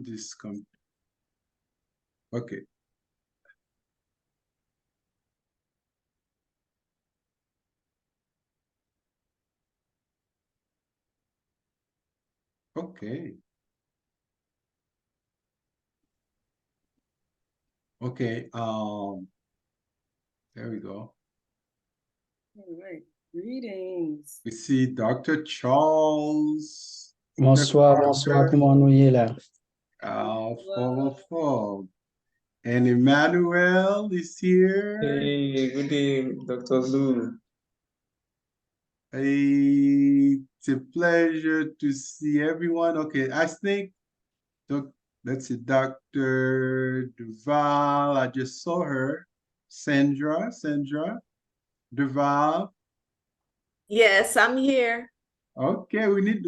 this come. Okay. Okay. Okay. There we go. All right. Greetings. We see Dr. Charles. Bonsoir, bonsoir, comment nous y est là? And Emmanuel is here. Hey, good day, Dr. Lou. Hey, it's a pleasure to see everyone. Okay, I think, let's see, Dr. Duval, I just saw her. Sandra Duval. Yes, I'm here. Okay, we need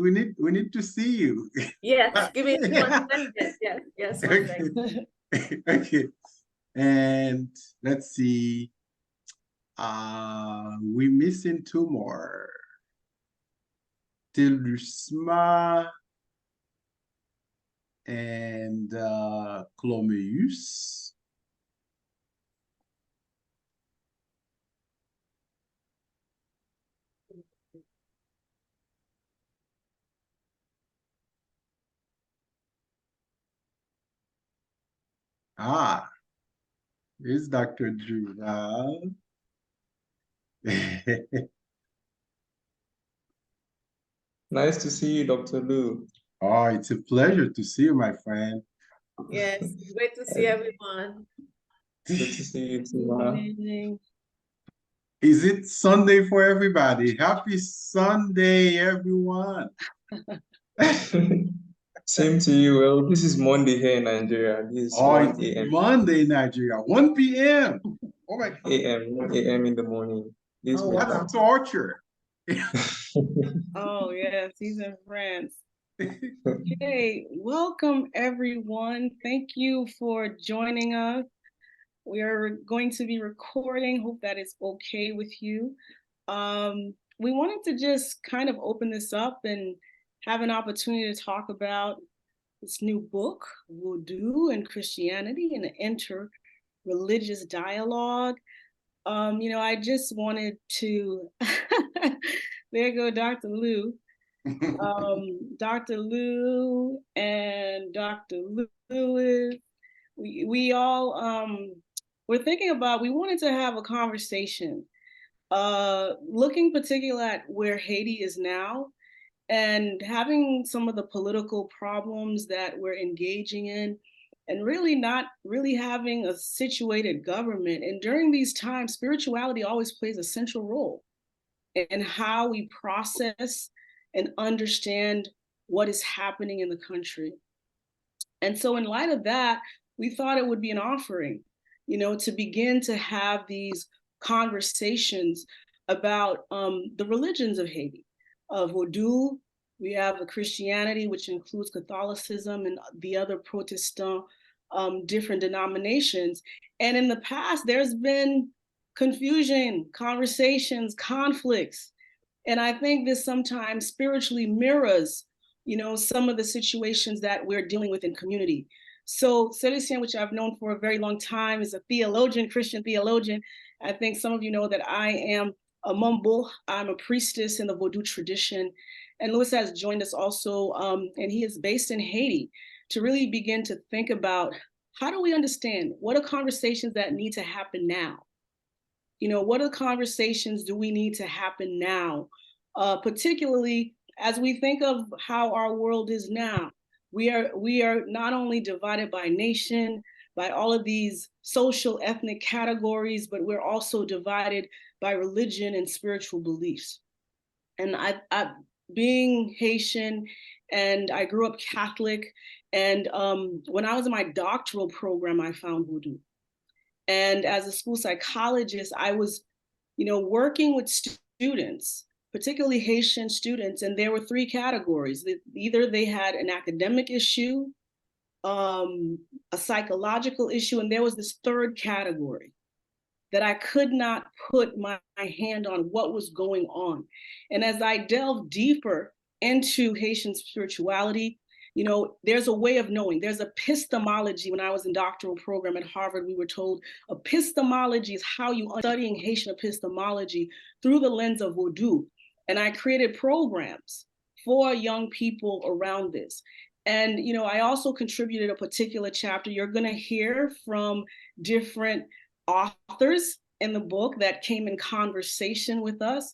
to see you. Yes, give me 1 second. Yes, 1 second. Okay. And let's see. We're missing 2 more. Telusma and Clormeus. Here's Dr. Duval. Nice to see you, Dr. Lou. Oh, it's a pleasure to see you, my friend. Yes, great to see everyone. Good to see you too. Is it Sunday for everybody? Happy Sunday, everyone. Same to you. Well, this is Monday here in Nigeria. This is 1 a.m. Monday in Nigeria, 1 p.m. Oh my God. a.m. in the morning. This That's torture. Oh, yes, he's in France. Okay, welcome everyone. Thank you for joining us. We are going to be recording. Hope that is okay with you. We wanted to just kind of open this up and have an opportunity to talk about this new book, Vodou and Christianity, an Interreligious Dialogue. I just wanted to, there go Dr. Lou. Dr. Lou and Dr. Lewis, we all we're thinking about, we wanted to have a conversation looking particularly at where Haiti is now and having some of the political problems that we're engaging in and really not really having a situated government. And during these times, spirituality always plays a central role in how we process and understand what is happening in the country. And so in light of that, we thought it would be an offering, to begin to have these conversations about the religions of Haiti. Vodou, we have a Christianity, which includes Catholicism and the other Protestant different denominations. And in the past, there's been confusion, conversations, conflicts. And I think this sometimes spiritually mirrors, some of the situations that we're dealing with in community. So Celucien, which I've known for a very long time, is a theologian, Christian theologian. I think some of you know that I am a mumbo. I'm a priestess in the Vodou tradition. And Louis has joined us also, and he is based in Haiti, to really begin to think about how do we understand what are conversations that need to happen now? What are the conversations do we need to happen now? Particularly as we think of how our world is now. We are not only divided by nation, by all of these social ethnic categories, but we're also divided by religion and spiritual beliefs. And I being Haitian, and I grew up Catholic, and when I was in my doctoral program, I found Vodou. And as a school psychologist, I was, working with students, particularly Haitian students, and there were 3 categories. Either they had an academic issue, a psychological issue, and there was this 3rd category that I could not put my hand on what was going on. And as I delved deeper into Haitian spirituality there's a way of knowing. There's epistemology. When I was in doctoral program at Harvard, we were told epistemology is how you are studying Haitian epistemology through the lens of Vodou. And I created programs for young people around this. And, I also contributed a particular chapter. You're going to hear from different authors in the book that came in conversation with us.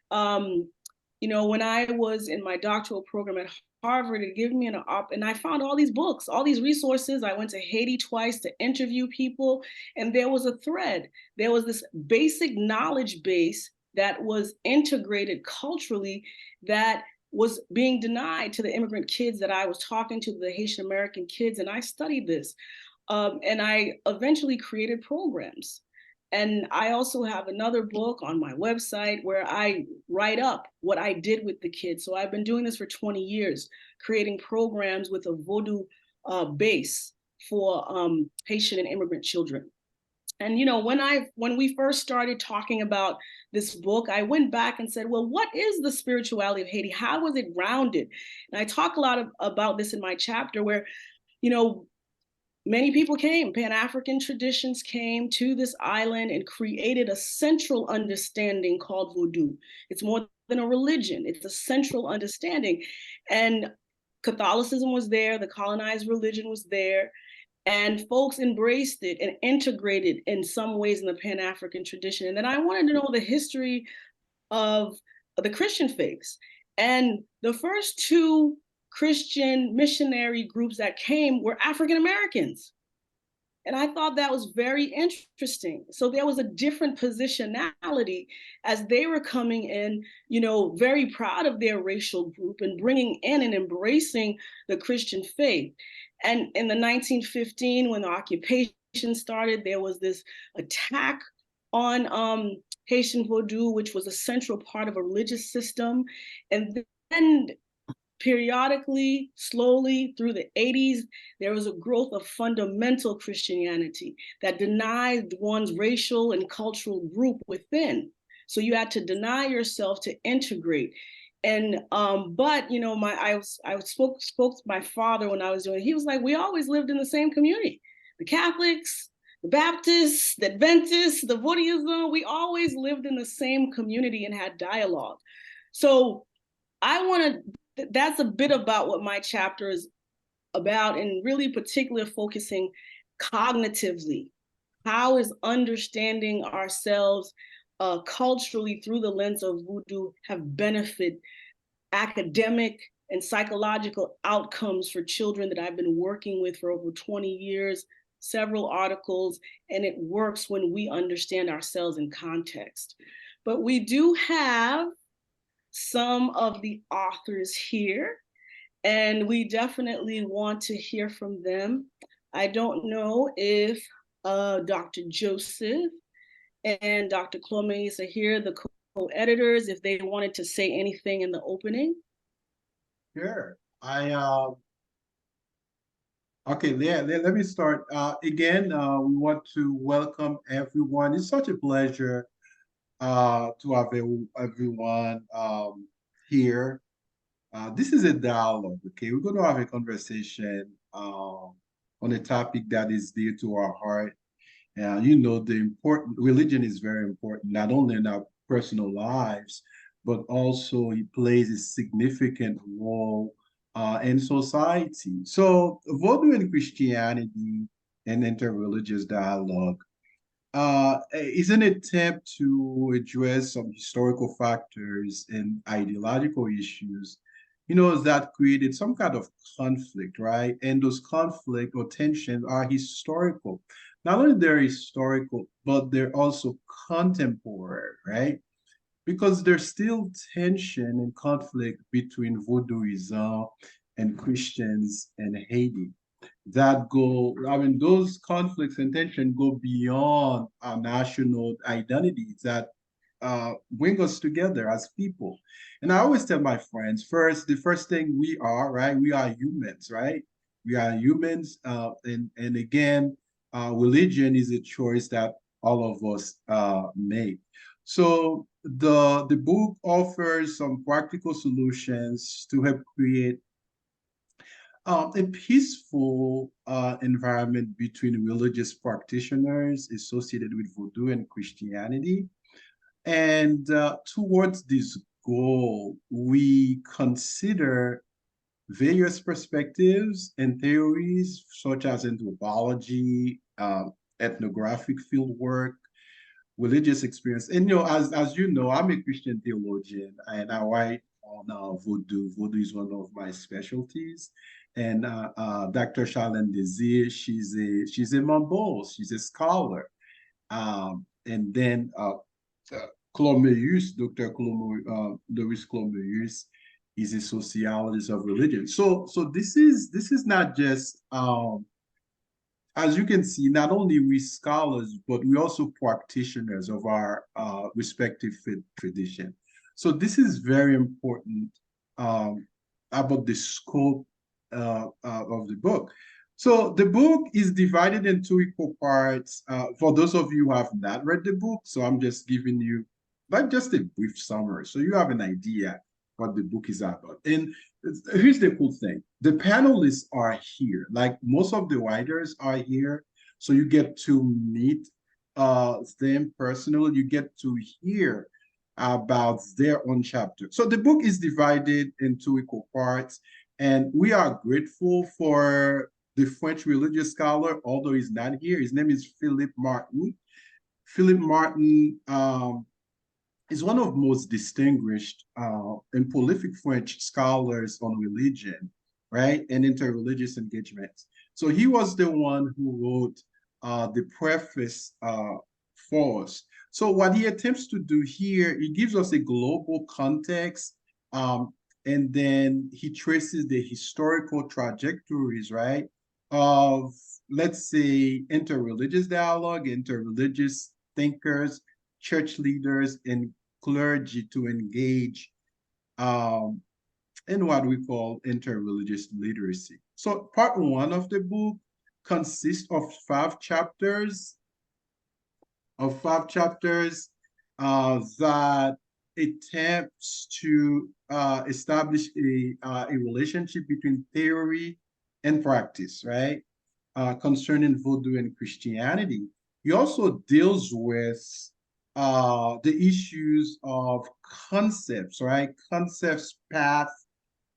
When I was in my doctoral program at Harvard, it gave me and I found all these books, all these resources. I went to Haiti twice to interview people, and there was a thread. There was this basic knowledge base that was integrated culturally that was being denied to the immigrant kids that I was talking to, the Haitian American kids, and I studied this. And I eventually created programs. And I also have another book on my website where I write up what I did with the kids. So I've been doing this for 20 years, creating programs with a Vodou base for Haitian and immigrant children. And when we first started talking about this book, I went back and said, well, what is the spirituality of Haiti? How was it grounded? And I talk a lot about this in my chapter where, many people came, Pan-African traditions came to this island and created a central understanding called Vodou. It's more than a religion, it's a central understanding. And Catholicism was there, the colonized religion was there, and folks embraced it and integrated in some ways in the Pan-African tradition. And then I wanted to know the history of the Christian faiths. And the first two Christian missionary groups that came were African Americans. And I thought that was very interesting. So there was a different positionality as they were coming in, very proud of their racial group and bringing in and embracing the Christian faith. And in the 1915, when the occupation started, there was this attack on Haitian Vodou, which was a central part of a religious system. And then periodically, slowly through the 80s, there was a growth of fundamental Christianity that denied one's racial and cultural group within. So you had to deny yourself to integrate. And but I spoke to my father when I was doing it. He was like, we always lived in the same community. The Catholics, the Baptists, the Adventists, the Vodouism, we always lived in the same community and had dialogue. So that's a bit about what my chapter is about, and really particularly focusing cognitively. How is understanding ourselves culturally through the lens of Vodou have benefit academic and psychological outcomes for children that I've been working with for over 20 years, several articles, and it works when we understand ourselves in context. But we do have some of the authors here, and we definitely want to hear from them. I don't know if Dr. Joseph and Dr. Clormeus are here, the co-editors, if they wanted to say anything in the opening. Sure. Okay, let me start. Again, we want to welcome everyone. It's such a pleasure to have everyone here. This is a dialogue, okay? We're going to have a conversation on a topic that is dear to our heart. The religion is very important, not only in our personal lives, but also it plays a significant role in society. So Vodou and Christianity and Interreligious Dialogue is an attempt to address some historical factors and ideological issues, that created some kind of conflict, right? And those conflict or tensions are historical. Not only they're historical, but they're also contemporary, right? Because there's still tension and conflict between Vodouism and Christians in Haiti. Those conflicts and tension go beyond our national identities that bring us together as people. And I always tell my friends, the first thing we are, right? We are humans, right? We are humans. And again, religion is a choice that all of us make. So the book offers some practical solutions to help create a peaceful environment between religious practitioners associated with Vodou and Christianity. And towards this goal, we consider various perspectives and theories, such as anthropology, ethnographic fieldwork, religious experience. And as you know, I'm a Christian theologian, and I write on Vodou. Vodou is one of my specialties. And Dr. Charlene Desir, she's a Mambo, she's a scholar. And then Clormeus, Dr. Louis Clormeus, is a sociologist of religion. So this is not just as you can see, not only we scholars, but we also practitioners of our respective tradition. So this is very important about the scope of the book. So the book is divided into equal parts. For those of you who have not read the book, so I'm just giving you like just a brief summary, so you have an idea what the book is about. And here's the cool thing. The panelists are here. Like most of the writers are here. So you get to meet them personally. You get to hear about their own chapter. So the book is divided into equal parts. And we are grateful for the French religious scholar, although he's not here. His name is Philippe Martin. Philippe Martin is one of the most distinguished and prolific French scholars on religion, right, and interreligious engagements. So he was the one who wrote the preface for us. So what he attempts to do here, he gives us a global context, and then he traces the historical trajectories, right, of, let's say, interreligious dialogue, interreligious thinkers, church leaders, and clergy to engage in what we call interreligious literacy. So part one of the book consists of five chapters that attempts to establish a relationship between theory and practice, right? Concerning Vodou and Christianity. He also deals with the issues of concepts, right? Concepts path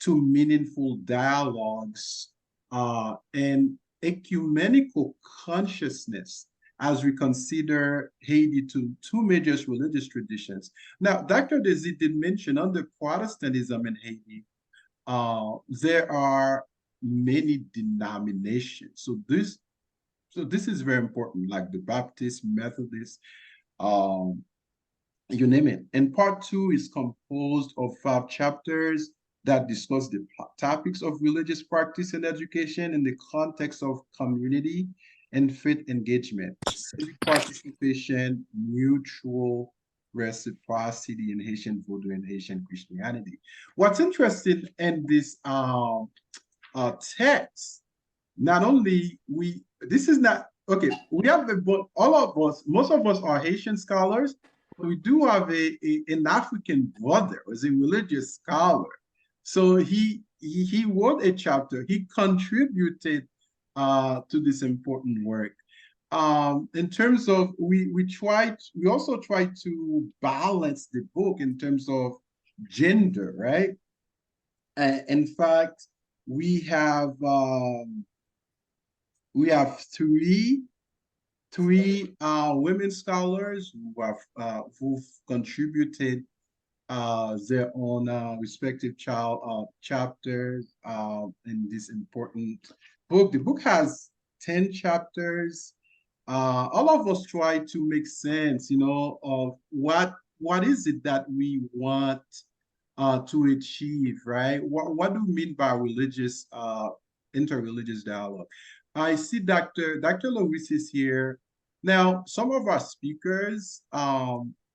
to meaningful dialogues and ecumenical consciousness as we consider Haiti to two major religious traditions. Now, Dr. Desir did mention under Protestantism in Haiti, there are many denominations. So this is very important, like the Baptist, Methodist, you name it. And part two is composed of 5 chapters that discuss the topics of religious practice and education in the context of community and faith engagement, civic participation, mutual reciprocity in Haitian Vodou and Haitian Christianity. What's interesting in this text, not only this is not, okay, we have all of us, most of us are Haitian scholars, but we do have an African brother who's a religious scholar. So he wrote a chapter, he contributed to this important work. In terms of, we also try to balance the book in terms of gender, right? In fact, we have three women scholars who've contributed their own respective chapters in this important book. The book has 10 chapters. All of us try to make sense, of what is it that we want to achieve, right? What do we mean by religious, interreligious dialogue? I see Dr. Louis is here. Now, some of our speakers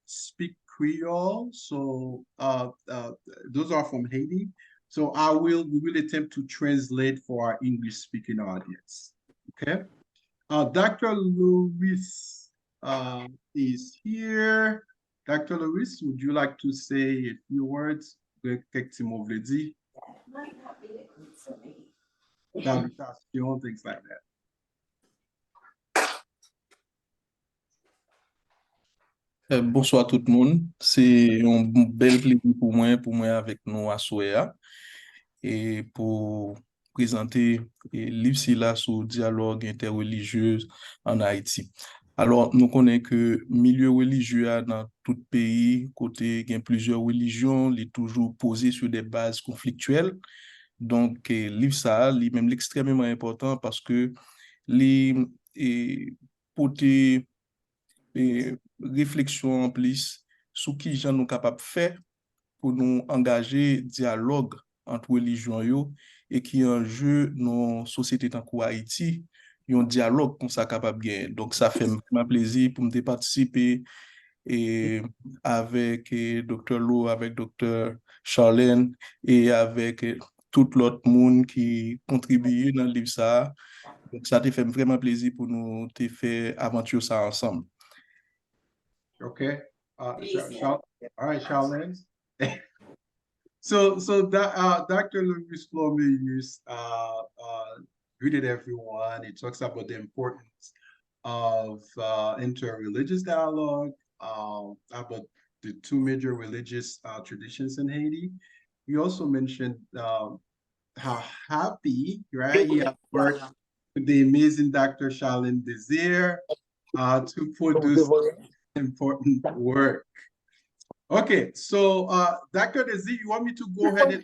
speak Creole, so those are from Haiti. So we will attempt to translate for our English-speaking audience. Okay. Dr. Louis is here. Dr. Louis, would you like to say a few words? Might not be for me. salutation, things like that. Bonsoir tout le monde. C'est un bel plaisir pour moi avec nous à Soya et pour présenter le livre là sur le dialogue interreligieux en Haïti. Alors, nous connaissons que milieu religieux dans tout pays, côté il y a plusieurs religions, il est toujours posé sur des bases conflictuelles. Donc, le livre ça, même extrêmement important parce que les réflexion en plus sur qui gens nous capables de faire pour nous engager dialogue entre religions yo et qui en jeu nos sociétés tant qu'au Haïti un dialogue qu'on ça capable gagner. Donc ça fait vraiment plaisir pour me participer et avec Dr. Lo, avec Dr. Charlene et avec tout l'autre monde qui contribue dans le livre ça. Donc ça te fait vraiment plaisir pour nous te faire aventure ça ensemble. Okay. All right, Charlene. So Dr. Louis Clormeus greeted everyone. He talks about the importance of interreligious dialogue, about the two major religious traditions in Haiti. He also mentioned how happy, right, he had worked with the amazing Dr. Charlene Desir to produce important work. Okay, so Dr. Desir, you want me to go ahead and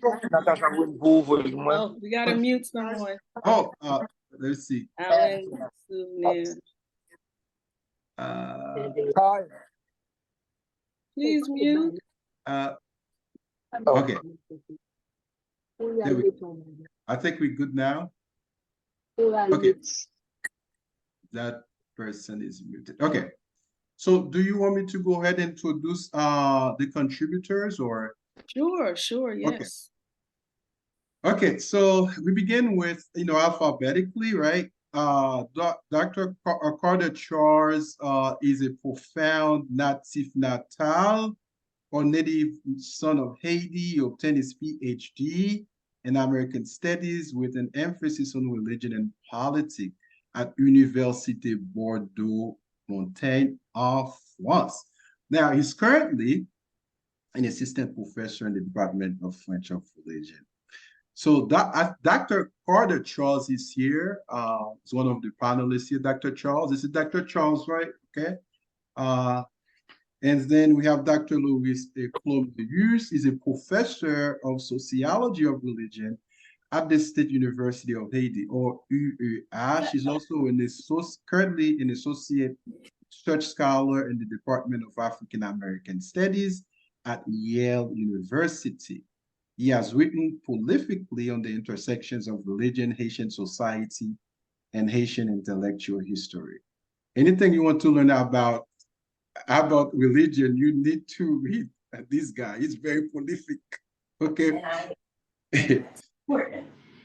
Oh, we gotta mute someone. oh let's see. Alan, please mute. Okay. I think we're good now. Okay. That person is muted. Okay. So do you want me to go ahead and introduce the contributors or? Sure, yes. Okay, so we begin with, alphabetically, right? Dr. Carter Charles is a profound natif natal or native son of Haiti. He obtained his PhD in American Studies with an emphasis on religion and politics at Université Bordeaux Montaigne en France. Now, he's currently an assistant professor in the Department of French of Religion. So Dr. Carter Charles is here. He's one of the panelists here. Dr. Charles, this is Dr. Charles, right? Okay. And then we have Dr. Louis Clormeus. He's a professor of sociology of religion at the State University of Haiti, or UEH. She's also currently an associate research scholar in the Department of African American Studies at Yale University. He has written prolifically on the intersections of religion, Haitian society, and Haitian intellectual history. Anything you want to learn about religion, you need to read this guy. He's very prolific. Okay.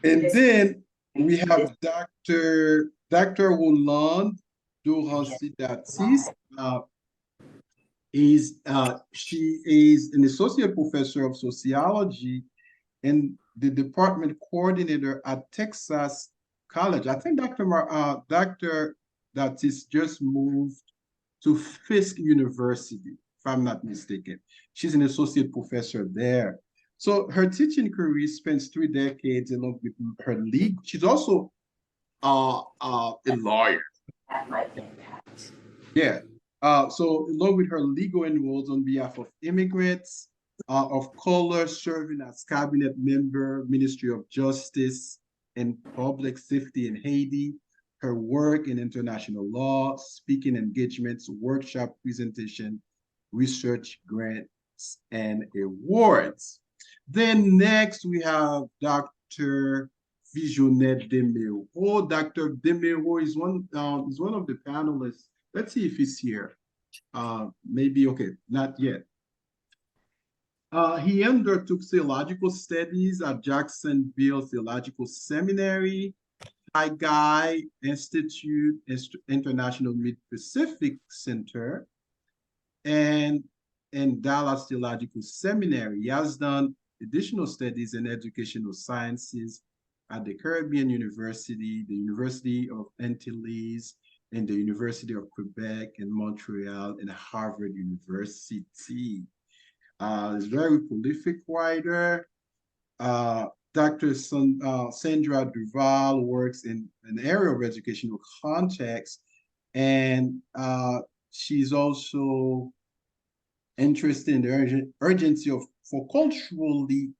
And then we have Dr. Roland Durancy-Datis. She is an associate professor of sociology and the department coordinator at Texas College. I think Dr. Datis just moved to Fisk University, if I'm not mistaken. She's an associate professor there. So her teaching career spans 3 decades along with her legal. She's also a lawyer. Yeah. So along with her legal roles on behalf of immigrants of color, serving as cabinet member, Ministry of Justice and Public Safety in Haiti, her work in international law, speaking engagements, workshop presentation, research grants, and awards. Then next we have Dr. Vijonet Déméro. Dr. Déméro is one of the panelists. Let's see if he's here. Maybe, okay, not yet. He undertook theological studies at Jacksonville Theological Seminary, Guy Institute, International Mid-Pacific Center, and Dallas Theological Seminary. He has done additional studies in educational sciences at the Caribbean University, the University of Antilles, and the University of Quebec and Montreal, and Harvard University. He's a very prolific writer. Dr. Sadra Duval works in an area of educational context, and she's also interested in the urgency for culturally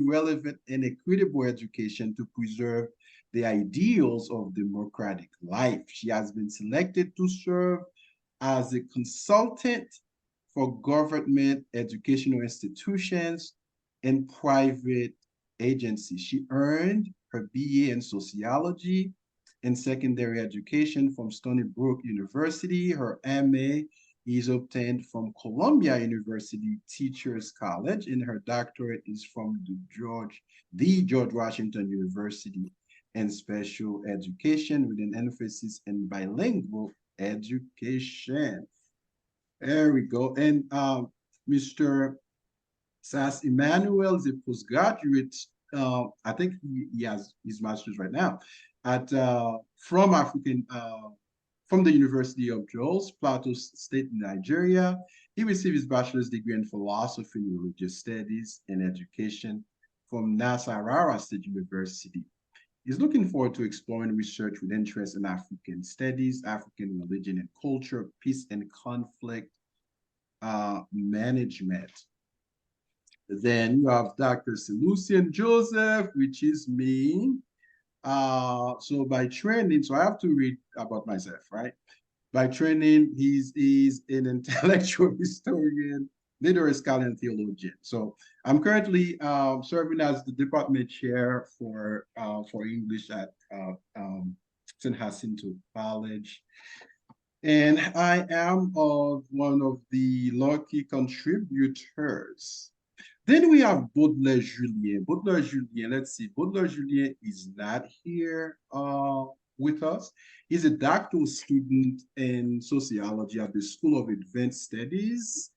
relevant and equitable education to preserve the ideals of democratic life. She has been selected to serve as a consultant for government educational institutions and private agencies. She earned her BA in sociology and secondary education from Stony Brook University. Her MA is obtained from Columbia University Teachers College, and her doctorate is from the George Washington University in special education with an emphasis in bilingual education. There we go. And Mr. Nzas Emmanuel is a postgraduate. I think he has his master's right now at from the University of Jos, Plateau State, Nigeria. He received his bachelor's degree in philosophy and religious studies and education from Nasarawa State University. He's looking forward to exploring research with interest in African studies, African religion and culture, peace and conflict management. Then you have Dr. Celucien Joseph, which is me. So by training, so I have to read about myself, right? By training, he's an intellectual historian, literary scholar, and theologian. So I'm currently serving as the department chair for English at St. Jacinto College. And I am one of the lucky contributors. Then we have Baudelaire Julien. Baudelaire Julien, let's see. Baudelaire Julien is not here with us. He's a doctoral student in sociology at the School of Advanced Studies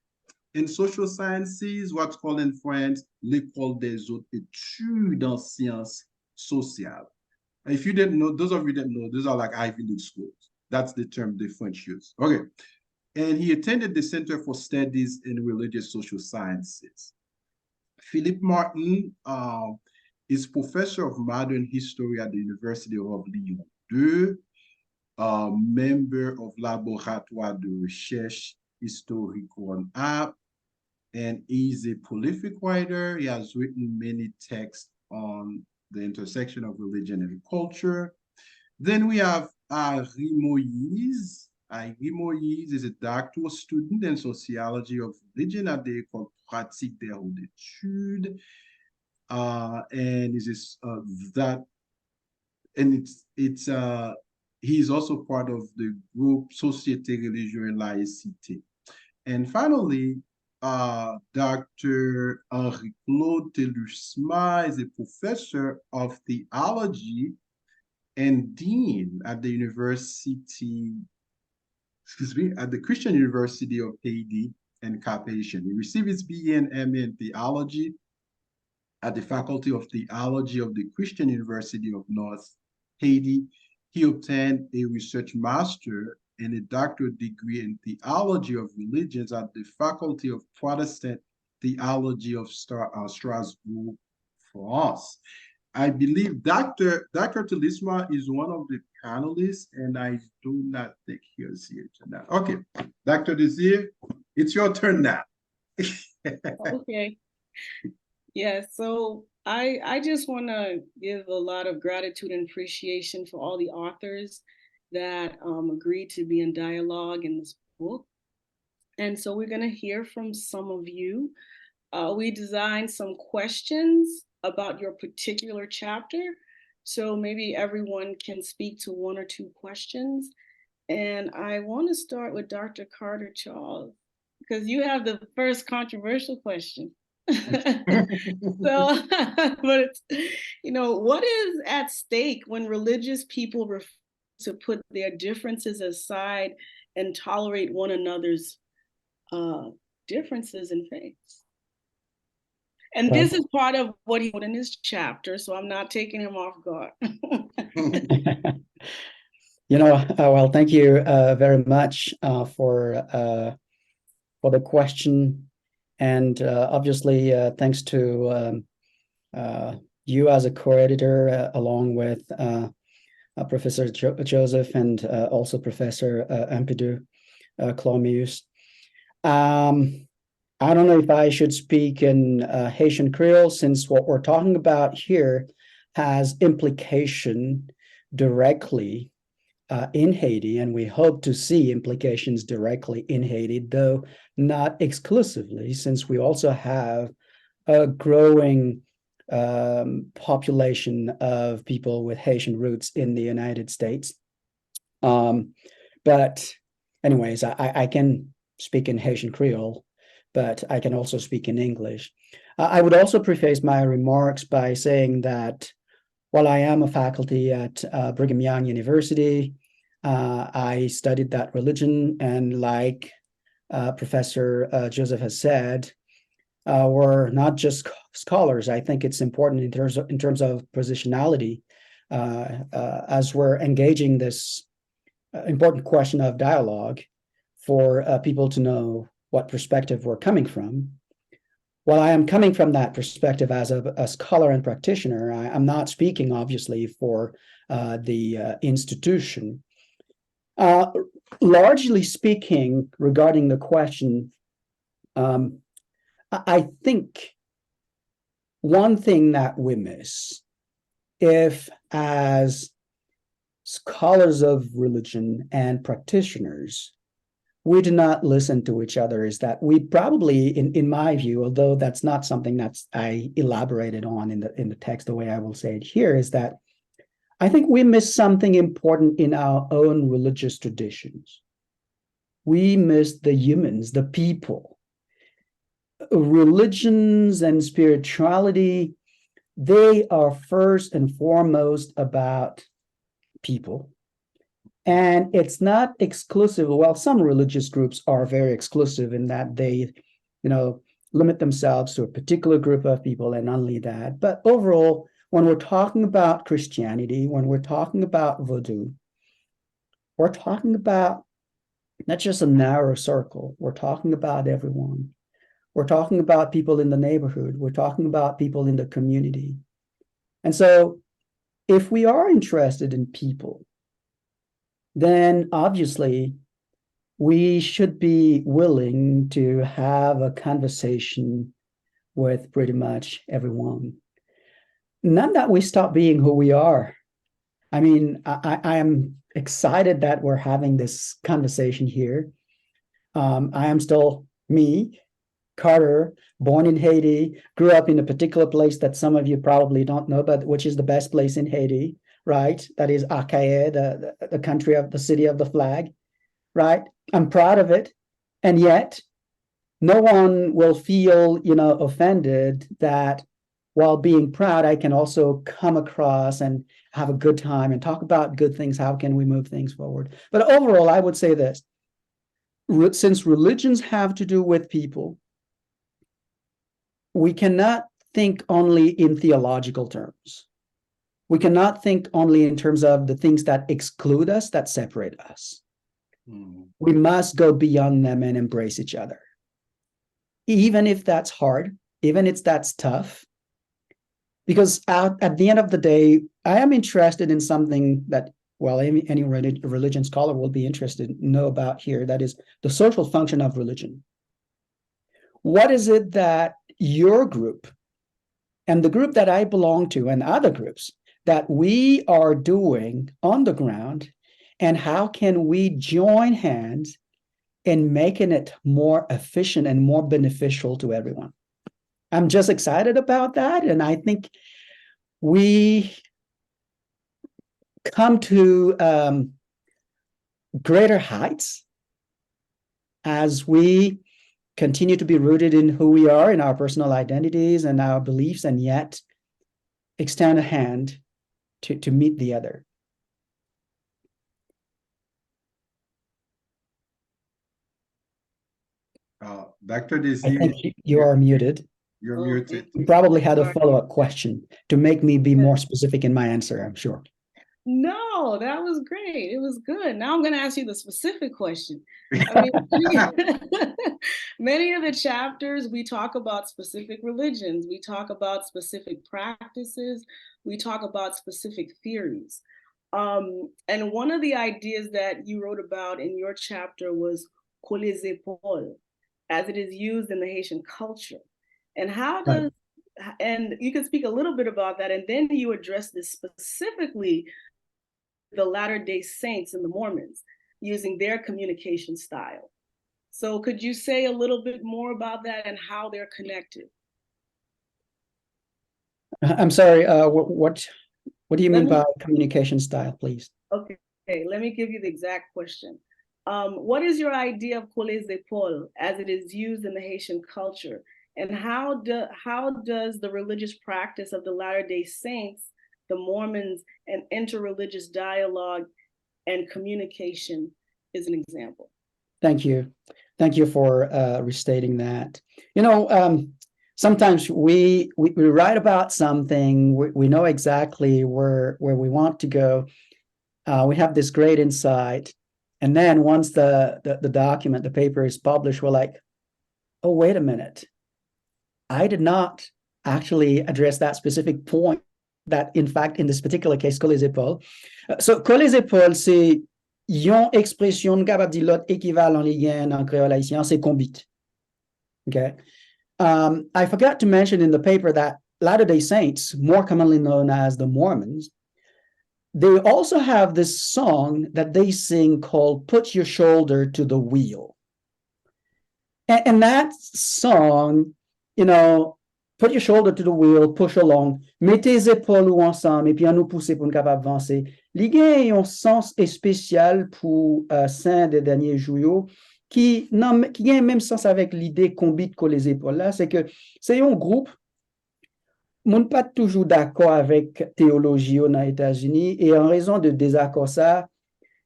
in Social Sciences, what's called in French, l'École des Hautes Études en Sciences Sociales. If you didn't know, those of you that know, those are like Ivy League schools. That's the term the French use. Okay. And he attended the Center for Studies in Religious Social Sciences. Philippe Martin is professor of modern history at the University of Lyon 2, member of Laboratoire de Recherche Historique on App, and is a prolific writer. He has written many texts on the intersection of religion and culture. Then we have Henri Moïse. Henri Moïse is a doctoral student in sociology of religion at the École pratique des hautes études, and he's also part of the group Société Religion et Laïcité. And finally, Dr. Henri Claude Telusma is a professor of theology and dean at the at the Christian University of Haiti and Cap-Haïtien. He received his BA and MA in theology at the Faculty of Theology of the Christian University of North Haiti. He obtained a research master and a doctorate degree in theology of religions at the Faculty of Protestant Theology of Strasbourg, France. I believe Dr. Telusma is one of the panelists, and I do not think he is here tonight. Okay, Dr. Desir, it's your turn now. Okay. Yeah, so I just want to give a lot of gratitude and appreciation for all the authors that agreed to be in dialogue in this book. And so we're going to hear from some of you. We designed some questions about your particular chapter. So maybe everyone can speak to one or two questions. And I want to start with Dr. Carter Charles, because you have the first controversial question. So, but it's, what is at stake when religious people refuse to put their differences aside and tolerate one another's differences in faiths? And Well- this is part of what he wrote in his chapter, so I'm not taking him off guard. Well, thank you very much for the question, and obviously thanks to you as a co-editor, along with Professor Joseph and also Professor Ampidou Clormeus. I don't know if I should speak in Haitian Creole, since what we're talking about here has implication directly in Haiti, and we hope to see implications directly in Haiti, though not exclusively, since we also have a growing population of people with Haitian roots in the United States. But anyways, I can speak in Haitian Creole, but I can also speak in English. I would also preface my remarks by saying that while I am a faculty at Brigham Young University, I studied that religion, and like Professor Joseph has said, we're not just scholars. I think it's important in terms of positionality as we're engaging this important question of dialogue for people to know what perspective we're coming from. While I am coming from that perspective as a scholar and practitioner, I'm not speaking, obviously, for the institution. Largely speaking, regarding the question, I think one thing that we miss, if as scholars of religion and practitioners, we do not listen to each other, is that we probably, in my view, although that's not something that I elaborated on in the text, the way I will say it here, is that I think we miss something important in our own religious traditions. We miss the humans, the people. Religions and spirituality, they are first and foremost about people. And it's not exclusive. Well, some religious groups are very exclusive in that they, limit themselves to a particular group of people and only that. But overall, when we're talking about Christianity, when we're talking about Vodou, we're talking about not just a narrow circle. We're talking about everyone. We're talking about people in the neighborhood. We're talking about people in the community. And so if we are interested in people, then obviously we should be willing to have a conversation with pretty much everyone. Not that we stop being who we are. I mean, I am excited that we're having this conversation here. I am still me, Carter, born in Haiti, grew up in a particular place that some of you probably don't know, but which is the best place in Haiti, right? That is Akaye, the country of the city of the flag, right? I'm proud of it. And yet, no one will feel, offended that while being proud, I can also come across and have a good time and talk about good things. How can we move things forward? But overall, I would say this. Since religions have to do with people, we cannot think only in theological terms. We cannot think only in terms of the things that exclude us, that separate us. We must go beyond them and embrace each other. Even if that's hard, even if that's tough, because at the end of the day, I am interested in something that, well, any religion scholar will be interested to know about here, that is the social function of religion. What is it that your group and the group that I belong to and other groups that we are doing on the ground, and how can we join hands in making it more efficient and more beneficial to everyone? I'm just excited about that, and I think we come to greater heights as we continue to be rooted in who we are, in our personal identities and our beliefs, and yet extend a hand to meet the other. Dr. I Desir, think you are muted. You're Oh, muted. thank You you. probably had a Sorry. follow-up question to make me be more specific in my answer, I'm sure. No, that was great. It was good. Now I'm going to ask you the specific question. I mean, many of the chapters, we talk about specific religions, we talk about specific practices, we talk about specific theories. And one of the ideas that you wrote about in your chapter was coller les épaules, as it is used in the Haitian culture. And how does, and you can speak a little bit about that, and then you address this specifically the Latter-day Saints and the Mormons using their communication style. So could you say a little bit more about that and how they're connected? I'm sorry, what do you mean by communication style, please? Okay, let me give you the exact question. What is your idea of coller les épaules as it is used in the Haitian culture? And how does the religious practice of the Latter-day Saints, the Mormons, and interreligious dialogue and communication is an example? Thank you. Thank you for restating that. You know, sometimes we write about something, we know exactly where we want to go. We have this great insight. And then once the document, the paper is published, we're like, oh, wait a minute. I did not actually address that specific point that, in fact, in this particular case, coller les épaules. So, coller les épaules, c'est yon expression capable de dire l'autre équivalent li gen en créole haïtien, c'est combit. Okay. I forgot to mention in the paper that Latter-day Saints, more commonly known as the Mormons, they also have this song that they sing called Put Your Shoulder to the Wheel. And that song, you know, put your shoulder to the wheel, push along, mettez épaules ensemble, et puis on nous pousse pour nous capable avancer. Li gen un sens spécial pour Saint des derniers jours qui gen même sens avec l'idée qu'on bite que les épaules là, c'est que c'est un groupe moun pas toujours d'accord avec théologie aux États-Unis et en raison de désaccord ça,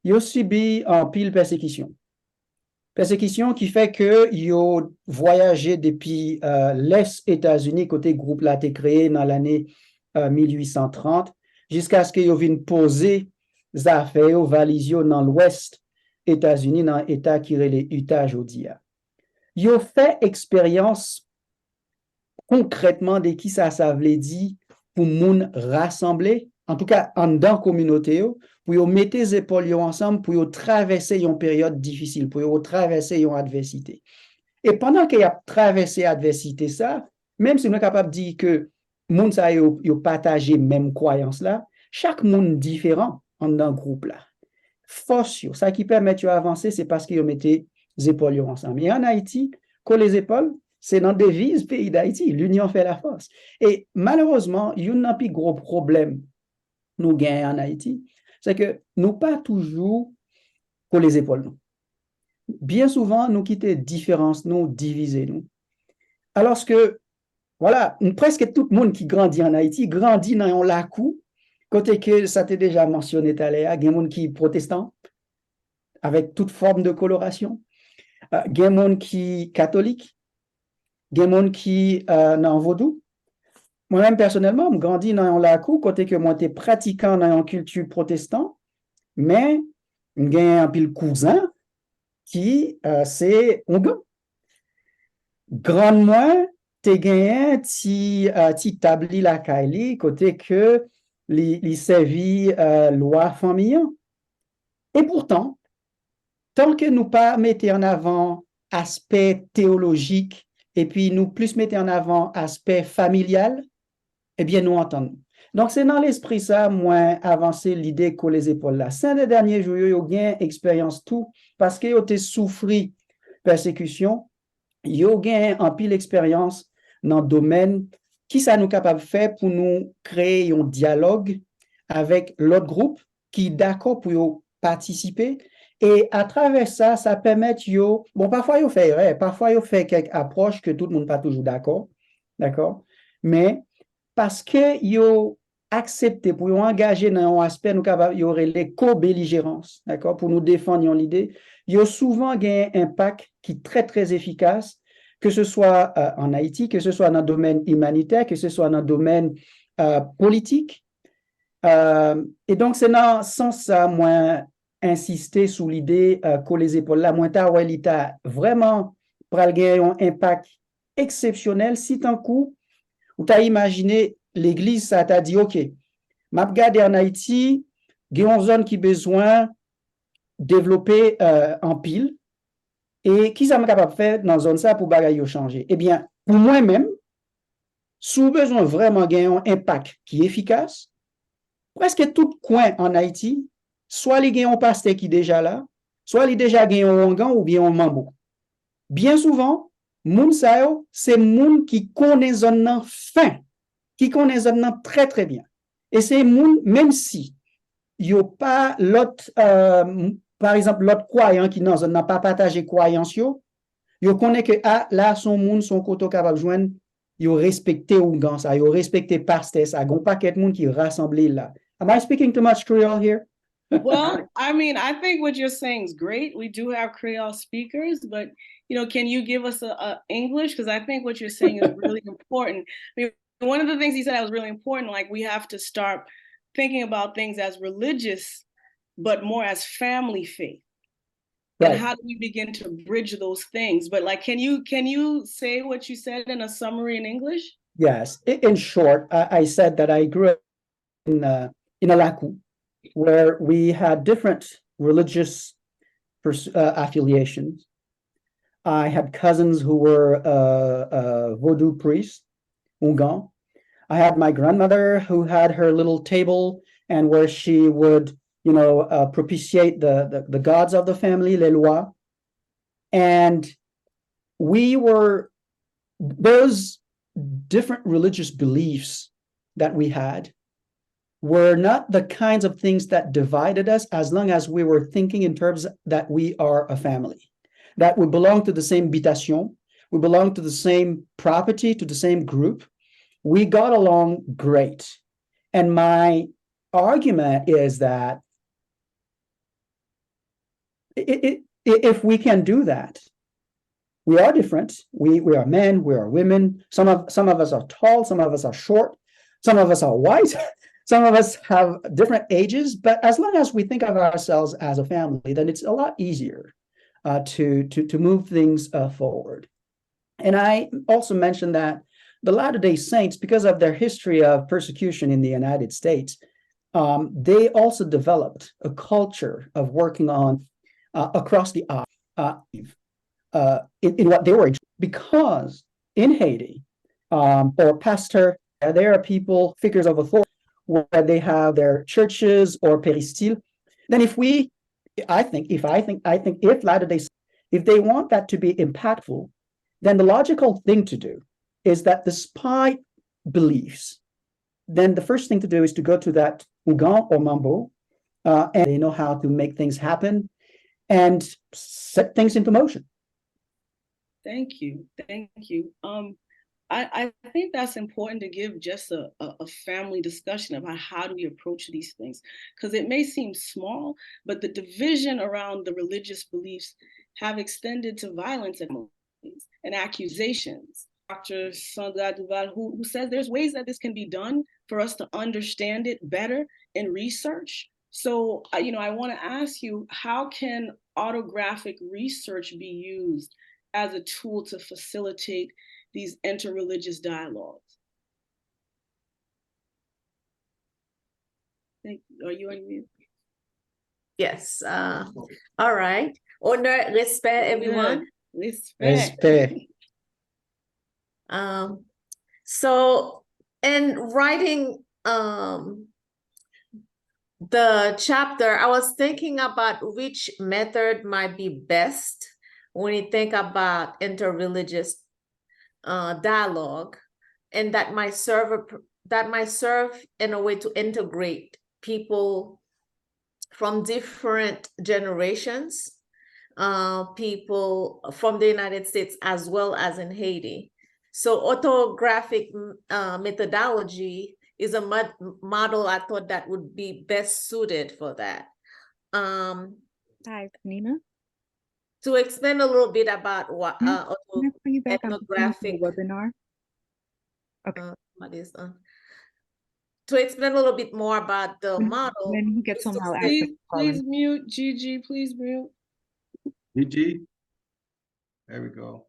ils ont subi en pile persécution. Persécution qui fait que ils ont voyagé depuis l'Est États-Unis, côté groupe là été créé dans l'année 1830, jusqu'à ce qu'ils viennent poser des affaires valises dans l'Ouest États-Unis, dans l'État qui est les Utah aujourd'hui. Ils ont fait expérience concrètement de qui ça veut dire pour moun rassembler, en tout cas en dans communauté, pour yo mettre les épaules ensemble, pour yo traverser une période difficile, pour yo traverser une adversité. Et pendant qu'il y a traversé l'adversité, ça, même si on est capable de dire que moun sa yo partagé même croyance là, chaque monde différent en dans groupe là. Force yo, ça qui permet de avancer, c'est parce que yo mettez les épaules ensemble. Et en Haïti, que les épaules, c'est dans la devise pays d'Haïti, l'union fait la force. Et malheureusement, il y a un plus gros problème nous gagnons en Haïti, c'est que nous pas toujours pour les épaules. Nous. Bien souvent, nous quittons différences, nous diviser nous. Alors que, voilà, presque tout le monde qui grandit en Haïti grandit dans un lacou, côté que ça t'est déjà mentionné tout à l'heure, il y a des gens qui sont protestants, avec toute forme de coloration, il y a des gens qui sont catholiques, il y a des gens qui sont vaudou. Moi-même, personnellement, je grandis dans un lacou, côté que moi, j'étais pratiquant dans une culture protestante, mais j'ai un pile cousin qui c'est un gars. Grand moi, t'es gagné ti tabli la kaili, côté que li servi loi famille. Et pourtant, tant que nous pas mettons en avant aspect théologique et puis nous plus mettons en avant aspect familial, eh bien, nous entendons. Donc, c'est dans l'esprit ça, moi, avancer l'idée que les épaules là. C'est les derniers jours, ils ont gain expérience tout, parce qu'ils ont souffri persécution, ils ont gain en pile expérience dans le domaine qui ça nous capable de faire pour nous créer un dialogue avec l'autre groupe qui est d'accord pour participer. Et à travers ça, ça permet bon, parfois ils fait erreur, parfois ils fait quelques approches que tout le monde n'est pas toujours d'accord, mais parce que yo accepté pour engager dans un aspect nous capable y aurait les co-belligérances, d'accord, pour nous défendre l'idée, yo souvent gain un impact qui est très très efficace que ce soit en Haïti, que ce soit dans le domaine humanitaire, que ce soit dans le domaine politique. Et donc, c'est dans ce sens ça, moi, insister sur l'idée que les épaules là, moi, l'État vraiment pral gagner un impact exceptionnel si tant coup, ou t'as imaginé l'Église, ça t'a dit, OK, m'a regardé en Haïti, il y a une zone qui a besoin de développer en pile, et qui ça m'a capable de faire dans zone ça pour bagaille changer? Eh bien, pour moi-même, si vous besoin vraiment gagner un impact qui est efficace, presque tout coin en Haïti, soit les gagnent un pasteur qui est déjà là, soit les déjà gagnent un wangan ou bien un mambo. Bien souvent, moun sa yo, c'est moun qui connaît zone nan fin, qui connaît zone nan très très bien. Et c'est moun, même si yo pas l'autre, par exemple, l'autre croyant qui nan zone n'a pas partagé croyance yo connaît que là, son moun, son koto capable joindre, yo respecté wangan sa, yo respecté pasteur sa, gon paquet moun qui rassemblé là. Am I speaking too much Creole here? Well, I mean, I think what you're saying is great. We do have Creole speakers, but can you give us a English? Because I think what you're saying is really important. I mean, one of the things he said that was really important, like we have to start thinking about things as religious, but more as family faith. Right. And how do we begin to bridge those things? But like, can you say what you said in a summary in English? Yes. In short, I said that I grew up in Alaku, where we had different religious affiliations. I had cousins who were Vodou priests, Ungan. I had my grandmother who had her little table and where she would, propitiate the gods of the family, les lois. And those different religious beliefs that we had were not the kinds of things that divided us as long as we were thinking in terms that we are a family, that we belong to the same habitation, we belong to the same property, to the same group. We got along great. And my argument is that if we can do that, we are different. We are men, we are women. Some of us are tall, some of us are short, some of us are white. Some of us have different ages, but as long as we think of ourselves as a family, then it's a lot easier to move things forward. And I also mentioned that the Latter-day Saints, because of their history of persecution in the United States, they also developed a culture of working on across the aisle in what they were, because in Haiti, or pastor, there are people, figures of authority, where they have their churches or peristyle. Then if Latter-day Saints, if they want that to be impactful, then the logical thing to do is that despite beliefs, then the first thing to do is to go to that Ougan or Mambo, and they know how to make things happen and set things into motion. Thank you. I think that's important to give just a family discussion about how do we approach these things, because it may seem small, but the division around the religious beliefs have extended to violence and accusations. Dr. Sadra Duval, who says there's ways that this can be done for us to understand it better in research. So, I want to ask you, how can autographic research be used as a tool to facilitate these interreligious dialogues? Are you on mute? Yes. All right. Honor, respect, everyone. Respect. So in writing the chapter, I was thinking about which method might be best when you think about interreligious dialogue, and that might serve in a way to integrate people from different generations, people from the United States as well as in Haiti. So autographic methodology is a model I thought that would be best suited for that. Hi, Nina. To explain a little bit about what feedback? I'm listening to ethnographic the webinar. Okay. To explain a little bit more about the model. When he gets home, I'll ask Please, him. please mute Gigi, please mute. Gigi, there we go.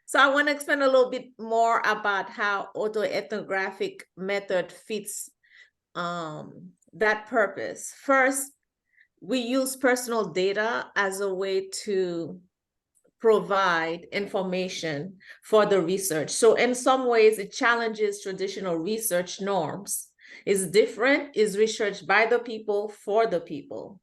So I want to explain a little bit more about how autoethnographic method fits that purpose. First, we use personal data as a way to provide information for the research. So in some ways, it challenges traditional research norms. It's different, is researched by the people for the people.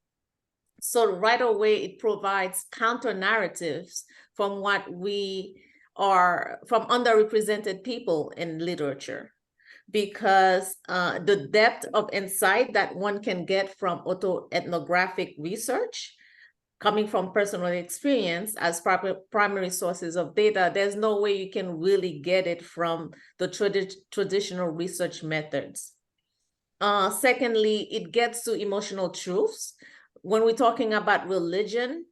So right away, it provides counter narratives from what we are, from underrepresented people in literature, because the depth of insight that one can get from autoethnographic research coming from personal experience as primary sources of data, there's no way you can really get it from the traditional research methods. Secondly, it gets to emotional truths. When we're talking about religion,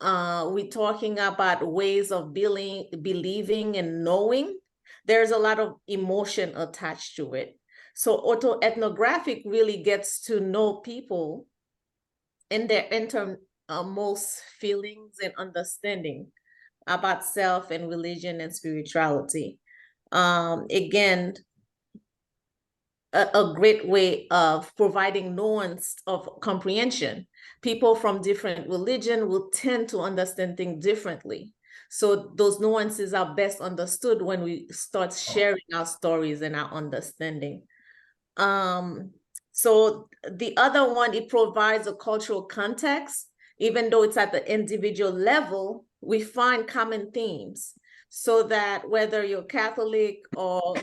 we're talking about ways of believing and knowing. There's a lot of emotion attached to it. So autoethnographic really gets to know people in their most feelings and understanding about self and religion and spirituality. Again, a great way of providing nuance of comprehension. People from different religion will tend to understand things differently. So those nuances are best understood when we start sharing our stories and our understanding. So the other one, it provides a cultural context. Even though it's at the individual level, we find common themes, so that whether you're Catholic or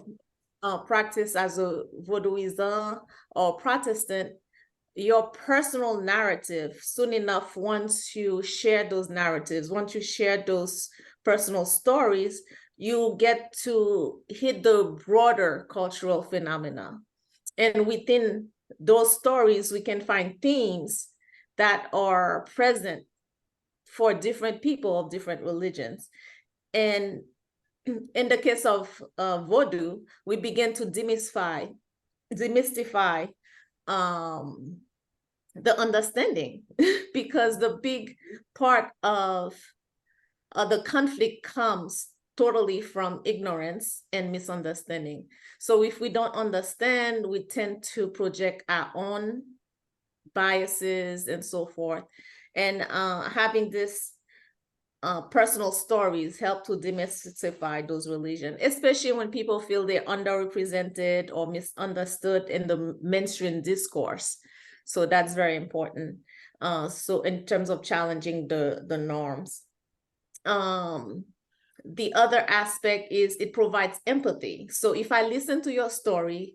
practice as a Vodouisan or Protestant, your personal narrative, soon enough, once you share those narratives, once you share those personal stories, you get to hit the broader cultural phenomena. And within those stories, we can find themes that are present for different people of different religions. And in the case of Vodou, we begin to demystify the understanding, because the big part of the conflict comes totally from ignorance and misunderstanding. So if we don't understand, we tend to project our own biases and so forth. And having this personal stories help to demystify those religions, especially when people feel they're underrepresented or misunderstood in the mainstream discourse. So that's very important. So in terms of challenging the norms. The other aspect is it provides empathy. So if I listen to your story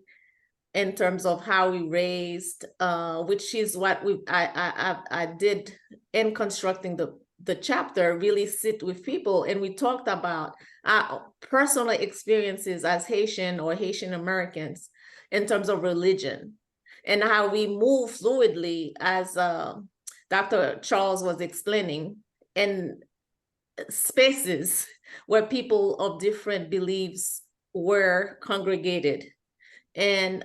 in terms of how we raised, which is what I did in constructing the chapter, really sit with people, and we talked about our personal experiences as Haitian or Haitian Americans in terms of religion, and how we move fluidly, as Dr. Charles was explaining, in spaces where people of different beliefs were congregated, and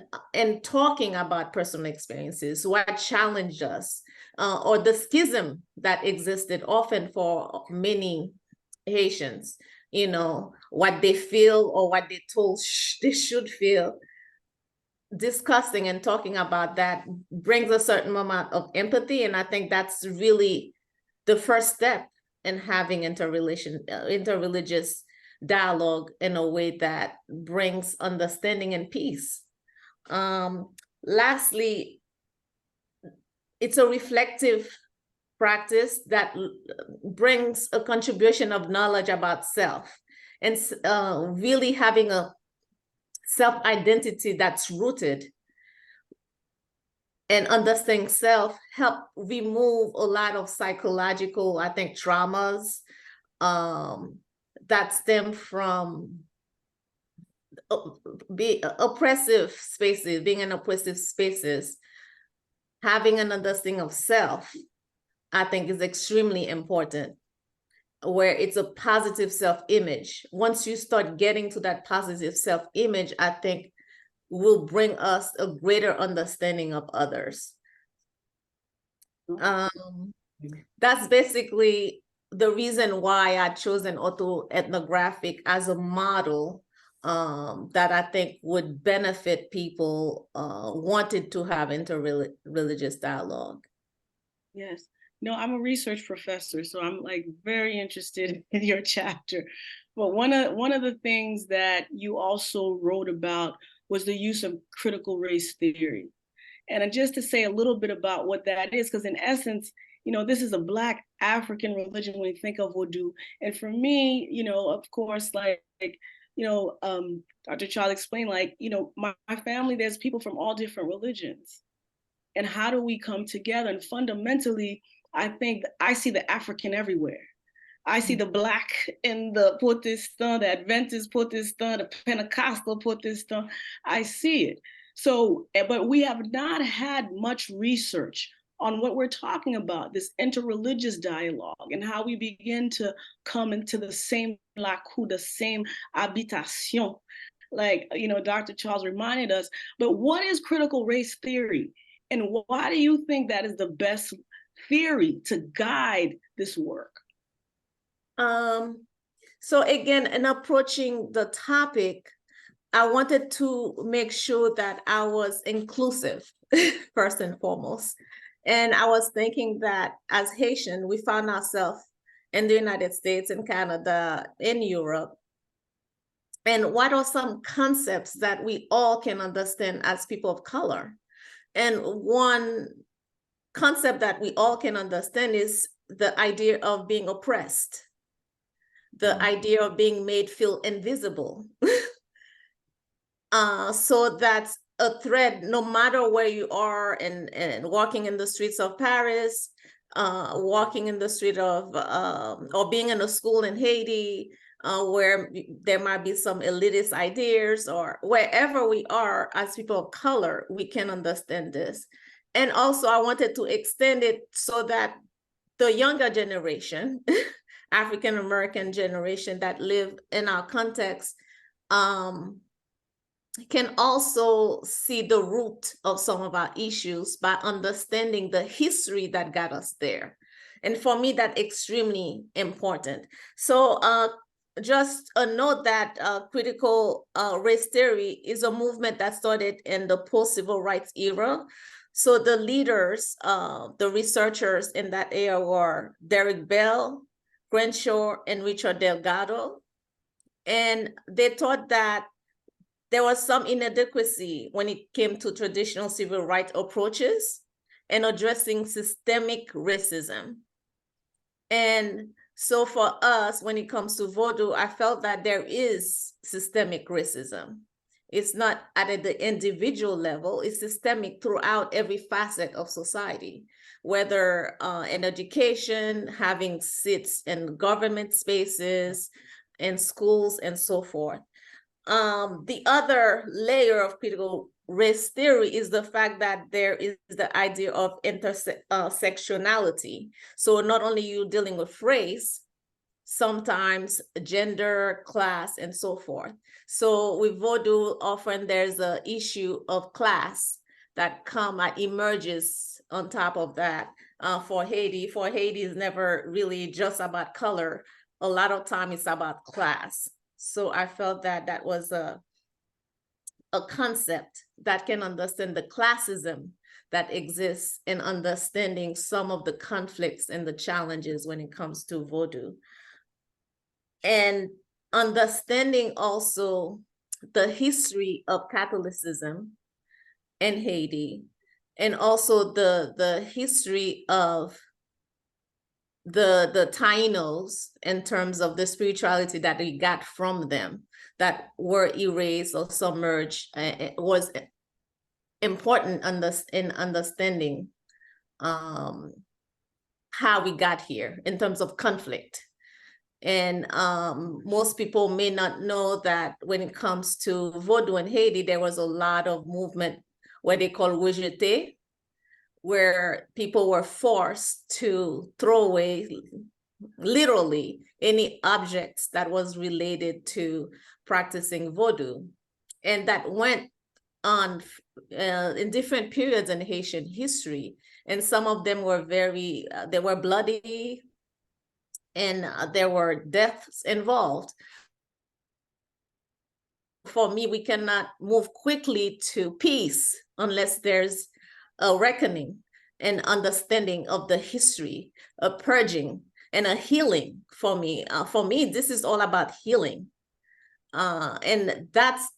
talking about personal experiences, what challenged us, or the schism that existed often for many Haitians, you know, what they feel or what they told they should feel. Discussing and talking about that brings a certain amount of empathy, and I think that's really the first step in having interreligious dialogue in a way that brings understanding and peace. Lastly, it's a reflective practice that brings a contribution of knowledge about self, and really having a self-identity that's rooted and understanding self help remove a lot of psychological, I think, traumas that stem from oppressive spaces, being in oppressive spaces. Having an understanding of self, I think, is extremely important. where it's a positive self-image. Once you start getting to that positive self-image, I think will bring us a greater understanding of others. That's basically the reason why I chose an autoethnographic as a model that I think would benefit people wanted to have interreligious dialogue. Yes. No, I'm a research professor, so I'm like very interested in your chapter. But one of the things that you also wrote about was the use of critical race theory. And just to say a little bit about what that is, because in essence, you know, this is a Black African religion when you think of Vodou. And for me, you know, of course, like you know, Dr. Charles explained, like, you know, my family, there's people from all different religions. And how do we come together? And fundamentally, I think I see the African everywhere. I see the Black in the Protestant, the Adventist Protestant, the Pentecostal Protestant. I see it. So, but we have not had much research on what we're talking about, this interreligious dialogue, and how we begin to come into the same laku, the same habitation, like, you know, Dr. Charles reminded us. But what is critical race theory? And why do you think that is the best theory to guide this work? So again, in approaching the topic, I wanted to make sure that I was inclusive, first and foremost. And I was thinking that as Haitian, we found ourselves in the United States, in Canada, in Europe. And what are some concepts that we all can understand as people of color? And one concept that we all can understand is the idea of being oppressed, the idea of being made feel invisible. So that's a thread, no matter where you are, and walking in the streets of Paris, walking in the street of, or being in a school in Haiti, where there might be some elitist ideas, or wherever we are as people of color, we can understand this. And also I wanted to extend it so that the younger generation, African-American generation that live in our context, can also see the root of some of our issues by understanding the history that got us there. And for me, that's extremely important. So just a note that critical race theory is a movement that started in the post-civil rights era. So the leaders, the researchers in that era were Derek Bell, Crenshaw, and Richard Delgado. And they thought that there was some inadequacy when it came to traditional civil rights approaches and addressing systemic racism. And so for us, when it comes to Vodou, I felt that there is systemic racism. It's not at the individual level, it's systemic throughout every facet of society, whether in education, having seats in government spaces, in schools, and so forth. The other layer of critical race theory is the fact that there is the idea of intersectionality. So not only you dealing with race, sometimes gender, class, and so forth. So with Vodou, often there's an issue of class that emerges on top of that. For Haiti is never really just about color. A lot of time it's about class. So I felt that that was a concept that can understand the classism that exists in understanding some of the conflicts and the challenges when it comes to Vodou. And understanding also the history of Catholicism in Haiti, and also the history of the Tainos in terms of the spirituality that we got from them that were erased or submerged. It was important in understanding how we got here in terms of conflict. And most people may not know that when it comes to Vodou in Haiti, there was a lot of movement, what they call Vijonet, where people were forced to throw away literally any objects that was related to practicing Vodou. And that went on in different periods in Haitian history. And some of them were they were bloody, and there were deaths involved. For me, we cannot move quickly to peace unless there's a reckoning and understanding of the history, a purging and a healing. For me, this is all about healing. And that's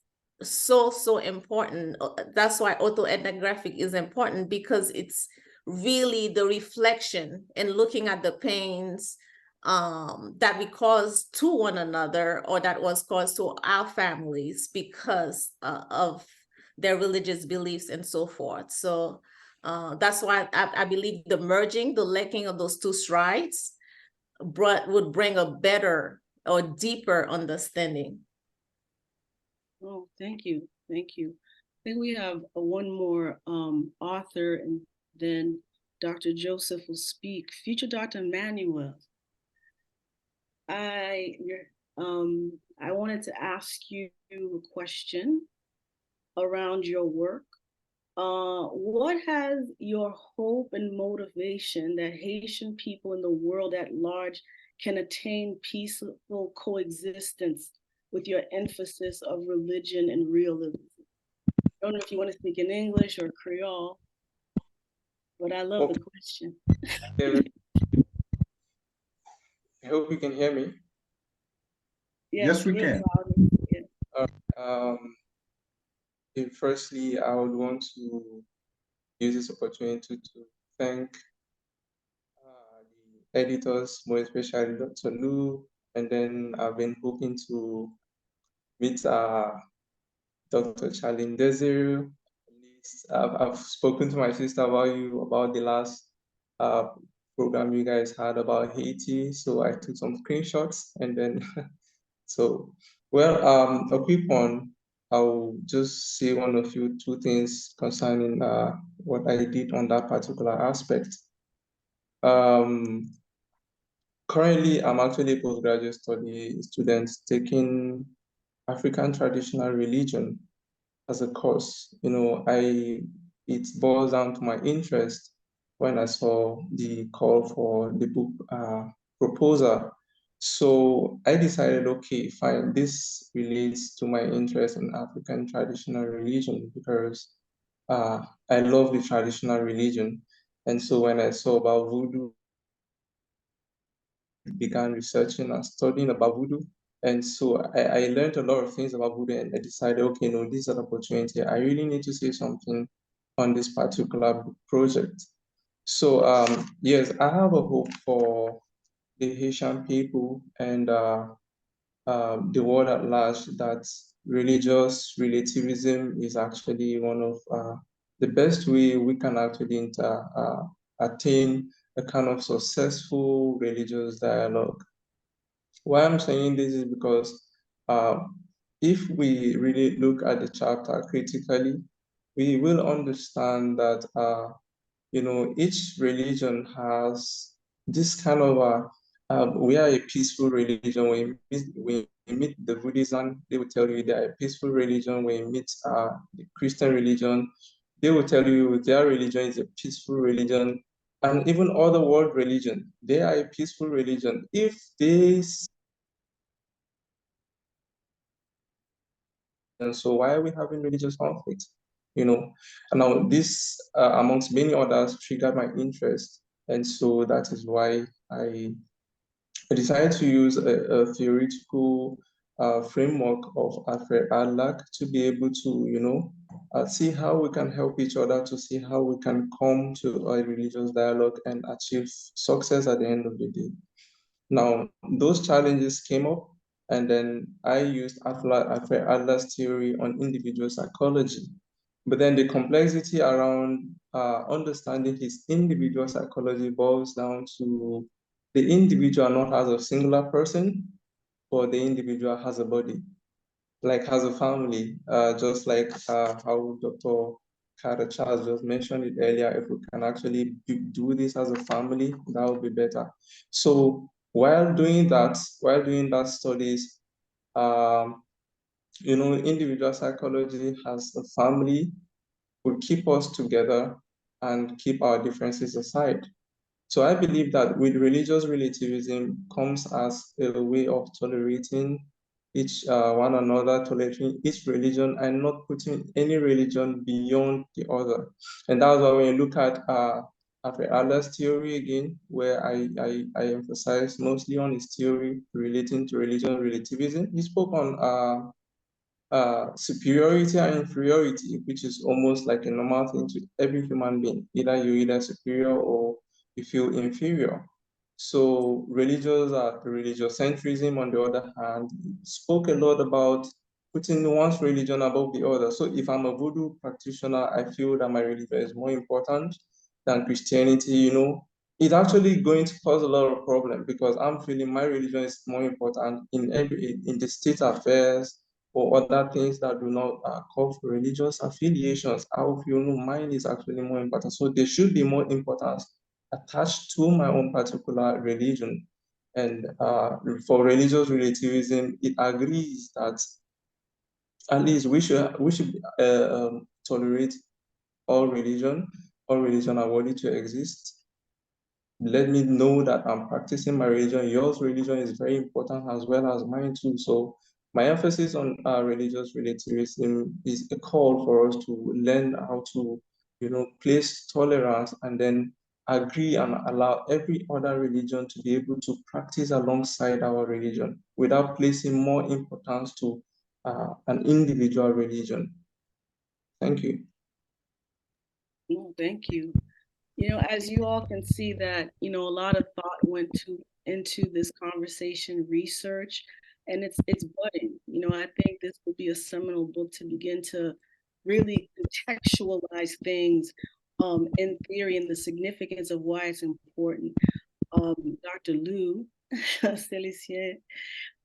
so important. That's why autoethnographic is important, because it's really the reflection and looking at the pains that we caused to one another, or that was caused to our families because of their religious beliefs and so forth. So that's why I believe the merging, the linking of those two strides would bring a better or deeper understanding. Oh, thank you. Thank you. I think we have one more author, and then Dr. Joseph will speak. Future Dr. Emmanuel. I wanted to ask you a question around your work. What has your hope and motivation that Haitian people in the world at large can attain peaceful coexistence with your emphasis of religion and realism? I don't know if you want to speak in English or Creole, but I love the question. I hope you can hear me. Yes, we can. Firstly, I would want to use this opportunity to thank the editors, more especially Dr. Lu, and then I've been hoping to meet Dr. Charlene Desir. I've spoken to my sister about the last program you guys had about Haiti, so I took some screenshots, and then so, well, a quick one. I'll just say two things concerning what I did on that particular aspect. Currently, I'm actually a postgraduate student taking African traditional religion as a course. You know, it boils down to my interest when I saw the call for the book proposal. So I decided, okay, fine, this relates to my interest in African traditional religion, because I love the traditional religion. And so when I saw about Voodoo, I began researching and studying about Voodoo. And so I learned a lot of things about Voodoo, and I decided, okay, no, this is an opportunity. I really need to say something on this particular project. So yes, I have a hope for the Haitian people and the world at large that religious relativism is actually one of the best way we can actually attain a kind of successful religious dialogue. Why I'm saying this is because if we really look at the chapter critically, we will understand that you know, each religion has this kind of we are a peaceful religion. When we meet the Buddhism, they will tell you they are a peaceful religion. When you meet the Christian religion, they will tell you their religion is a peaceful religion. And even other world religion, they are a peaceful religion. If they and so why are we having religious conflict? You know, and now this, amongst many others, triggered my interest. And so that is why I decided to use a theoretical framework of Alfred Adler to be able to, you know, see how we can help each other, to see how we can come to a religious dialogue and achieve success at the end of the day. Now, those challenges came up, and then I used Alfred Adler's theory on individual psychology. But then the complexity around understanding his individual psychology boils down to the individual not as a singular person, but the individual has a body, like has a family, just like how Dr. Carter Charles just mentioned it earlier. If we can actually do this as a family, that would be better. So while doing that studies, individual psychology has a family, will keep us together and keep our differences aside. So I believe that with religious relativism comes as a way of tolerating one another, tolerating each religion, and not putting any religion beyond the other. And that's why when you look at Adler's theory again, where I emphasize mostly on his theory relating to religion relativism, he spoke on superiority and inferiority, which is almost like a normal thing to every human being. Either you're either superior or you feel inferior. So religious centrism, on the other hand, spoke a lot about putting one's religion above the other. So if I'm a voodoo practitioner, I feel that my religion is more important than Christianity, it's actually going to cause a lot of problems because I'm feeling my religion is more important in the state affairs or other things that do not call for religious affiliations. I feel mine is actually more important. So there should be more importance attached to my own particular religion. And for religious relativism, it agrees that at least we should tolerate all religion are worthy to exist. Let me know that I'm practicing my religion. Your religion is very important as well as mine too. So my emphasis on religious relativism is a call for us to learn how to, place tolerance and then agree and allow every other religion to be able to practice alongside our religion without placing more importance to an individual religion. Thank you. No, thank you. As you all can see that, a lot of thought went into this conversation research, and it's budding. I think this would be a seminal book to begin to really contextualize things in theory and the significance of why it's important. Dr. Lou, Celucien,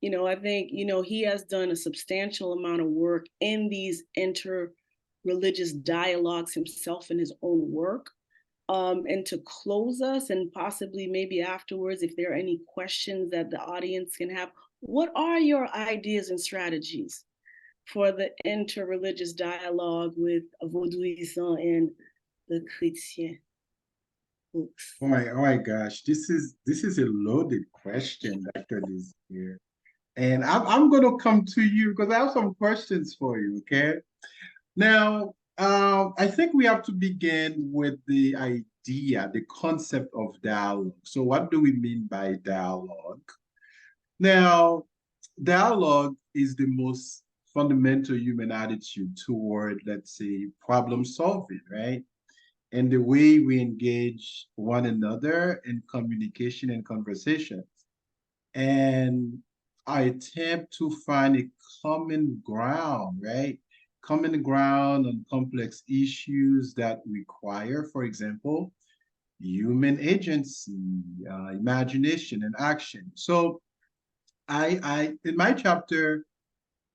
I think, he has done a substantial amount of work in these interreligious dialogues himself in his own work. And to close us, and possibly maybe afterwards, if there are any questions that the audience can have, what are your ideas and strategies for the interreligious dialogue with Vodouists and the Christians? Oh my gosh, this is a loaded question, Dr. Desir. And I'm gonna come to you because I have some questions for you, okay? Now, I think we have to begin with the idea, the concept of dialogue. So what do we mean by dialogue? Now, dialogue is the most fundamental human attitude toward, let's say, problem solving, right? And the way we engage one another in communication and conversations. And I attempt to find a common ground, right? Common ground on complex issues that require, for example, human agency, imagination, and action. So in my chapter,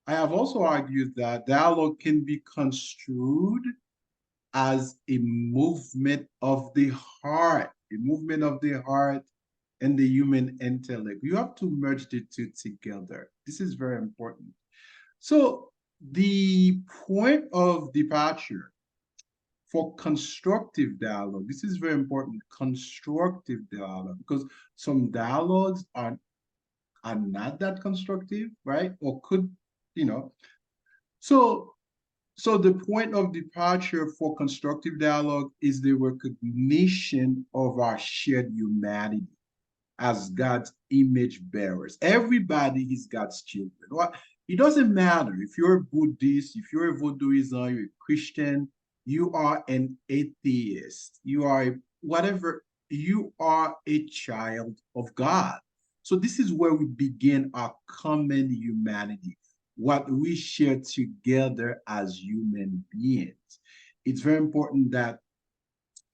I have also argued that dialogue can be construed as a movement of the heart, and the human intellect. You have to merge the two together. This is very important. So the point of departure for constructive dialogue, this is very important, constructive dialogue, because some dialogues are not that constructive, right? Or could, So the point of departure for constructive dialogue is the recognition of our shared humanity as God's image bearers. Everybody is God's children. It doesn't matter if you're a Buddhist, if you're a Vodouist, you're a Christian, you are an atheist, you are whatever, you are a child of God. So this is where we begin our common humanity, what we share together as human beings. It's very important that,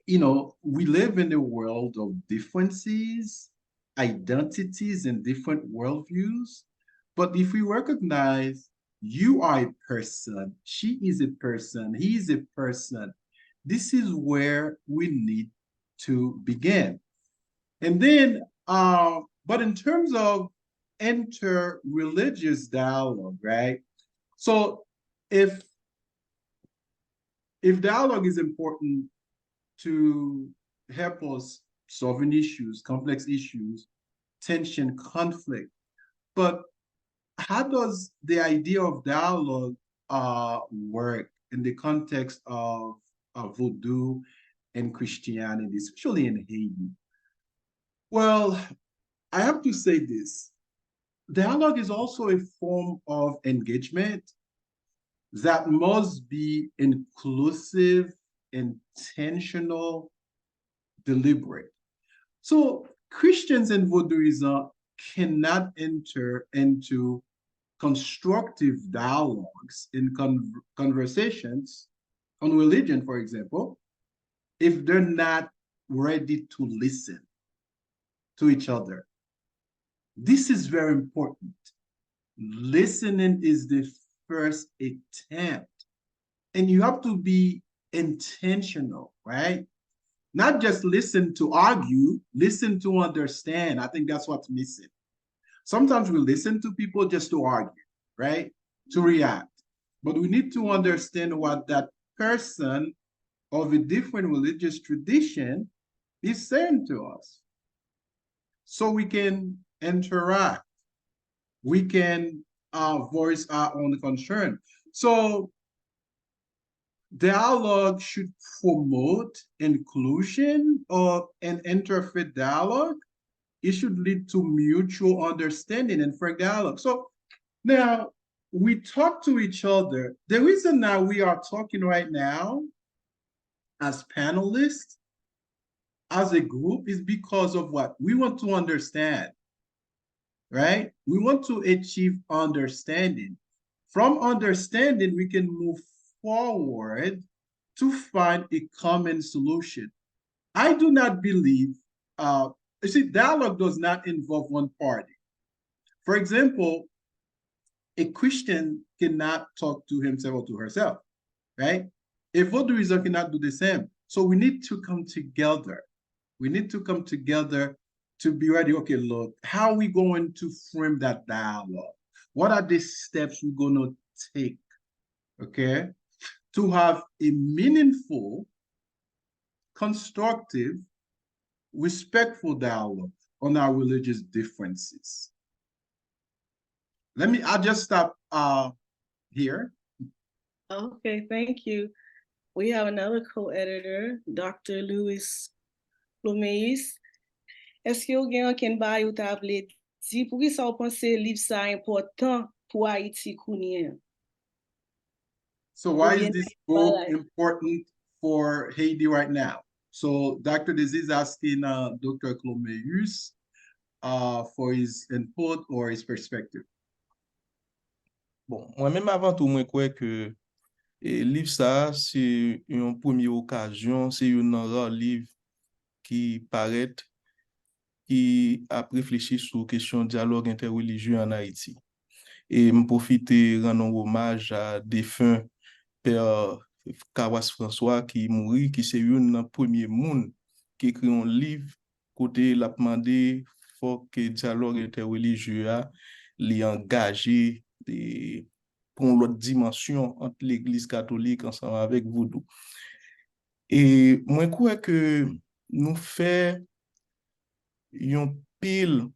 we live in a world of differences, identities, and different worldviews. But if we recognize you are a person, she is a person, he is a person, this is where we need to begin. And then But in terms of interreligious dialogue, right? So if dialogue is important to help us solving issues, complex issues, tension, conflict, but how does the idea of dialogue work in the context of Vodou and Christianity, especially in Haiti? Well, I have to say this. Dialogue is also a form of engagement that must be inclusive, intentional, deliberate. So Christians and Vodouism cannot enter into constructive dialogues in conversations on religion, for example, if they're not ready to listen to each other. This is very important. Listening is the first attempt, and you have to be intentional, right? Not just listen to argue, listen to understand. I think that's what's missing. Sometimes we listen to people just to argue, right? To react. But we need to understand what that person of a different religious tradition is saying to us. So we can interact. We can voice our own concern. So dialogue should promote inclusion or an interfaith dialogue. It should lead to mutual understanding and frank dialogue. So now we talk to each other. The reason now we are talking right now as panelists, as a group, is because of what? We want to understand, right? We want to achieve understanding. From understanding, we can move forward to find a common solution. I do not believe, you see, dialogue does not involve one party. For example, a Christian cannot talk to himself or to herself, right? A Vodouism cannot do the same. So we need to come together. We need to come together to be ready. Okay, look, how are we going to frame that dialogue? What are the steps we're going to take, okay, to have a meaningful, constructive, respectful dialogue on our religious differences? I'll just stop here. Okay, thank you. We have another co-editor, Dr. Louis Clormeus. Est-ce que vous can buy ou table di pour qui ça pense livre ça important pour Haïti kounien? So why is this book important for Haiti right now? So Dr. Desir is asking Dr. Clormeus for his input or his perspective. Bon, moi-même avant tout, moi crois que livre ça, c'est une première occasion, c'est un rare livre qui paraît, qui a réfléchi sur la question de dialogue interreligieux en Haïti. Et je profite de rendre hommage à défunt Père Kawas François qui mourit, qui c'est un premier monde qui écrit un livre côté l'a demandé faut que dialogue interreligieux les engagé pour une autre dimension entre l'Église catholique ensemble avec Vodou. Et moi je crois que nous fait une pile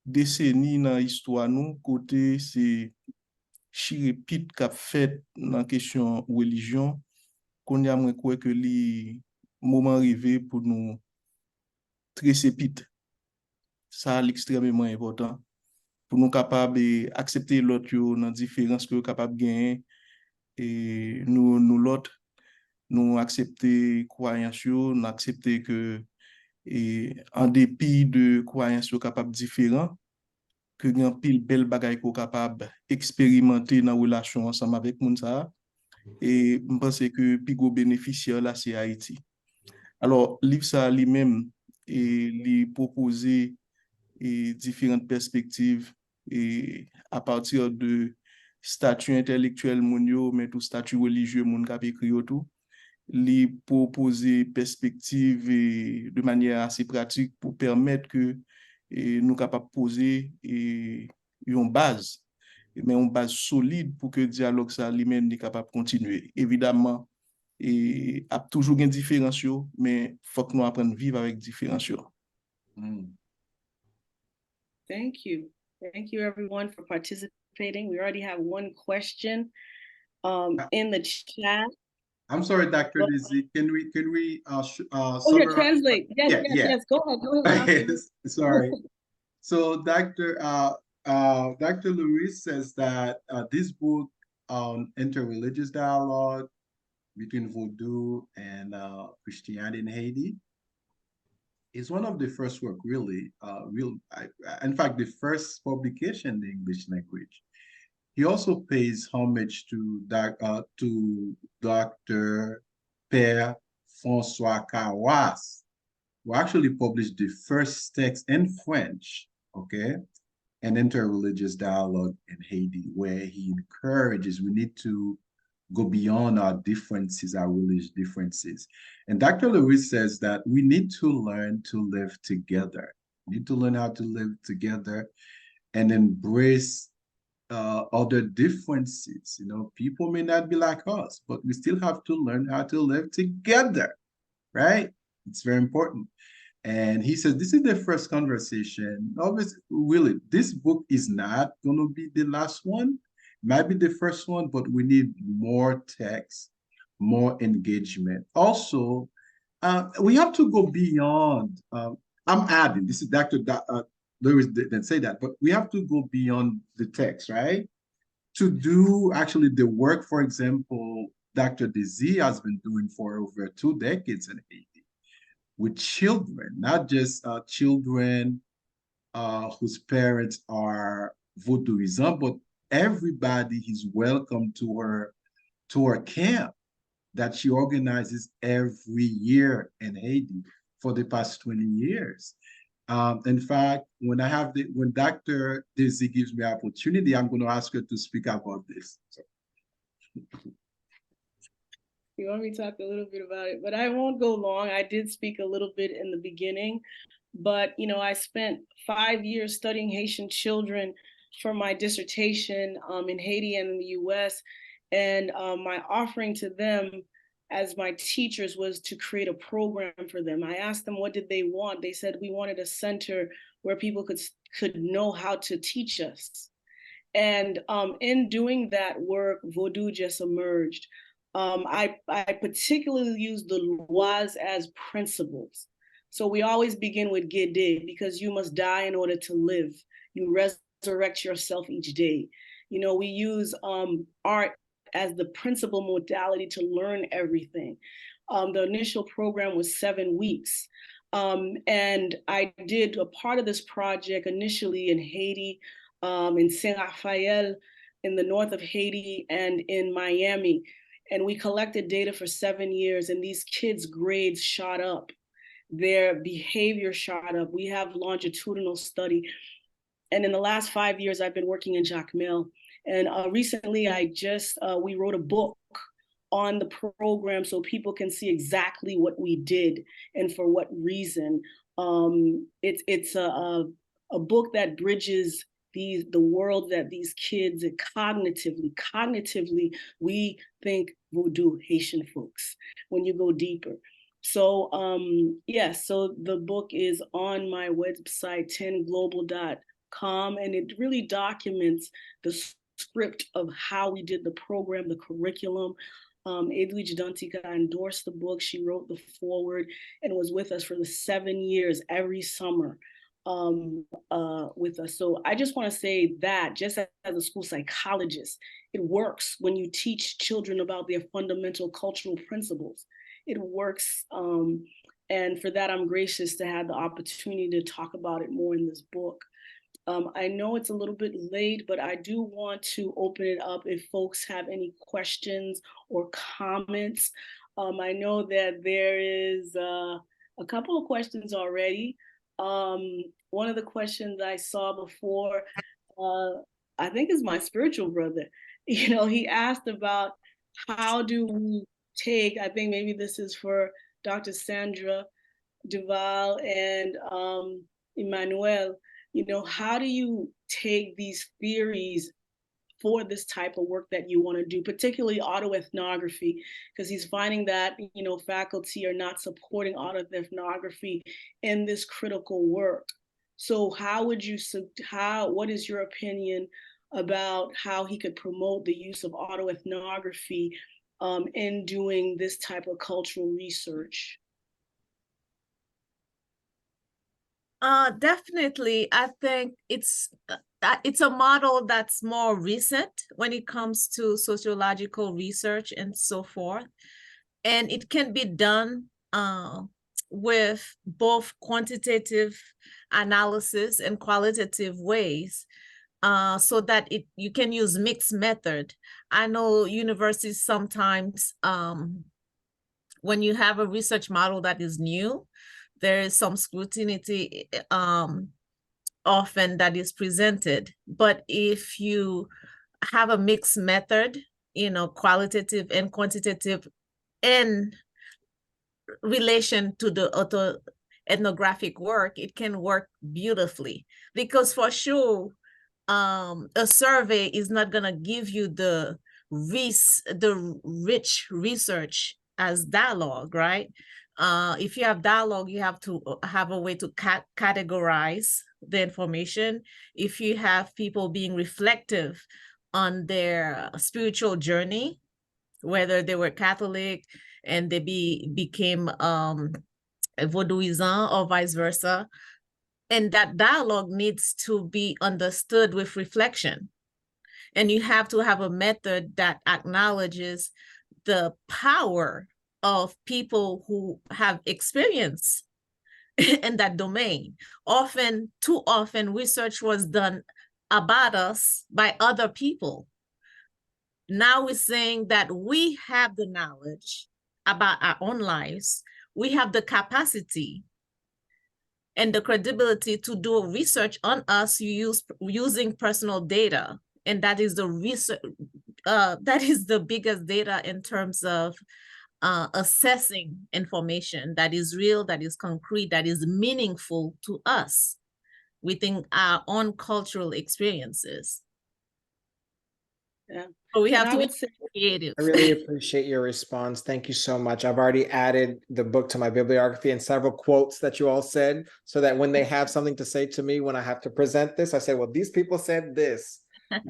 décennie dans l'histoire nous côté c'est chirépit qu'a fait dans question religion qu'on y a moins quoi que le moment arrivé pour nous tresser pit ça l'extrêmement important pour nous capable accepter l'autre dans différence que capable gagner et nous l'autre nous accepter croyance nous accepter que et en dépit de croyances capable différents que grand pile belle bagaille qu'on capable expérimenter dans relation ensemble avec moun ça et je pense que plus gros bénéficiaire là c'est Haïti. Alors livre ça lui-même et lui proposer et différentes perspectives et à partir de statut intellectuel monio mais tout statut religieux moun k'ap écrit tout lui proposer perspectives de manière assez pratique pour permettre que et nous capables poser une base, mais une base solide pour que le dialogue ça lui-même est capable de continuer. Évidemment, et a toujours une différence, mais faut que nous apprenions à vivre avec différence. Thank you. Thank you everyone for participating. We already have one question in the chat. I'm sorry, Dr. Desir. Can we Oh, yeah, summarize? translate. Yes, Yeah, yes, yeah. yes. Go ahead. Sorry. So Dr. Lewis says that this book on interreligious dialogue between Vodou and Christianity in Haiti is one of the first work, really, in fact, the first publication in the English language. He also pays homage to Dr. Père François Carwas, who actually published the first text in French, okay, an interreligious dialogue in Haiti, where he encourages we need to go beyond our differences, our religious differences. And Dr. Lewis says that we need to learn to live together. We need to learn how to live together and embrace other differences. You know, people may not be like us, but we still have to learn how to live together, right? It's very important. And he says, this is the first conversation. Obviously, really, this book is not going to be the last one. Might be the first one, but we need more text, more engagement. Also, we have to go beyond, I'm adding, this is Dr. Lewis didn't say that, but we have to go beyond the text, right? To do actually the work, for example, Dr. Desir has been doing for over 2 decades in Haiti with children, not just children whose parents are Vodouism, but everybody is welcome to her camp that she organizes every year in Haiti for the past 20 years. In fact, when Dr. Desir gives me opportunity, I'm going to ask her to speak about this. So. You want me to talk a little bit about it, but I won't go long. I did speak a little bit in the beginning, but you know, I spent 5 years studying Haitian children for my dissertation in Haiti and in the US. And my offering to them as my teachers was to create a program for them. I asked them, what did they want? They said, we wanted a center where people could know how to teach us. And in doing that work, Vodou just emerged. I particularly use the lois as principles. So we always begin with Gede, because you must die in order to live. You resurrect yourself each day. You know, we use art as the principal modality to learn everything. The initial program was 7 weeks. And I did a part of this project initially in Haiti, in Saint Raphael, in the north of Haiti, and in Miami. And we collected data for 7 years, and these kids' grades shot up. Their behavior shot up. We have longitudinal study. And in the last 5 years, I've been working in Jacmel. And recently, we wrote a book on the program so people can see exactly what we did and for what reason. It's a book that bridges the world that these kids cognitively, we think Vodou Haitian folks when you go deeper. So so the book is on my website, 10global.com, and it really documents the script of how we did the program, the curriculum. Edwidge Dantika endorsed the book. She wrote the foreword and was with us for the 7 years every summer with us. So I just want to say that just as a school psychologist, it works when you teach children about their fundamental cultural principles. It works. And for that, I'm gracious to have the opportunity to talk about it more in this book. I know it's a little bit late, but I do want to open it up if folks have any questions or comments. I know that there is a couple of questions already. One of the questions I saw before, I think is my spiritual brother. You know, he asked about how do we take, I think maybe this is for Dr. Sadra Duval, and Emmanuel, how do you take these theories for this type of work that you want to do, particularly autoethnography, because he's finding that, faculty are not supporting autoethnography in this critical work. So what is your opinion about how he could promote the use of autoethnography in doing this type of cultural research? Definitely. I think it's a model that's more recent when it comes to sociological research and so forth. And it can be done with both quantitative analysis and qualitative ways, so that you can use mixed method. I know universities sometimes, when you have a research model that is new, there is some scrutiny often that is presented. But if you have a mixed method, qualitative and quantitative in relation to the ethnographic work, it can work beautifully. Because for sure, a survey is not going to give you the rich research as dialogue, right? If you have dialogue, you have to have a way to categorize the information. If you have people being reflective on their spiritual journey, whether they were Catholic and they became Vodouisant or vice versa, and that dialogue needs to be understood with reflection. And you have to have a method that acknowledges the power of people who have experience in that domain. Too often, research was done about us by other people. Now we're saying that we have the knowledge about our own lives. We have the capacity and the credibility to do research on us using personal data. And that is the research, that is the biggest data in terms of assessing information that is real, that is concrete, that is meaningful to us within our own cultural experiences. Yeah. So we have to be creative. I really appreciate your response. Thank you so much. I've already added the book to my bibliography and several quotes that you all said, so that when they have something to say to me, when I have to present this, I say, well, these people said this.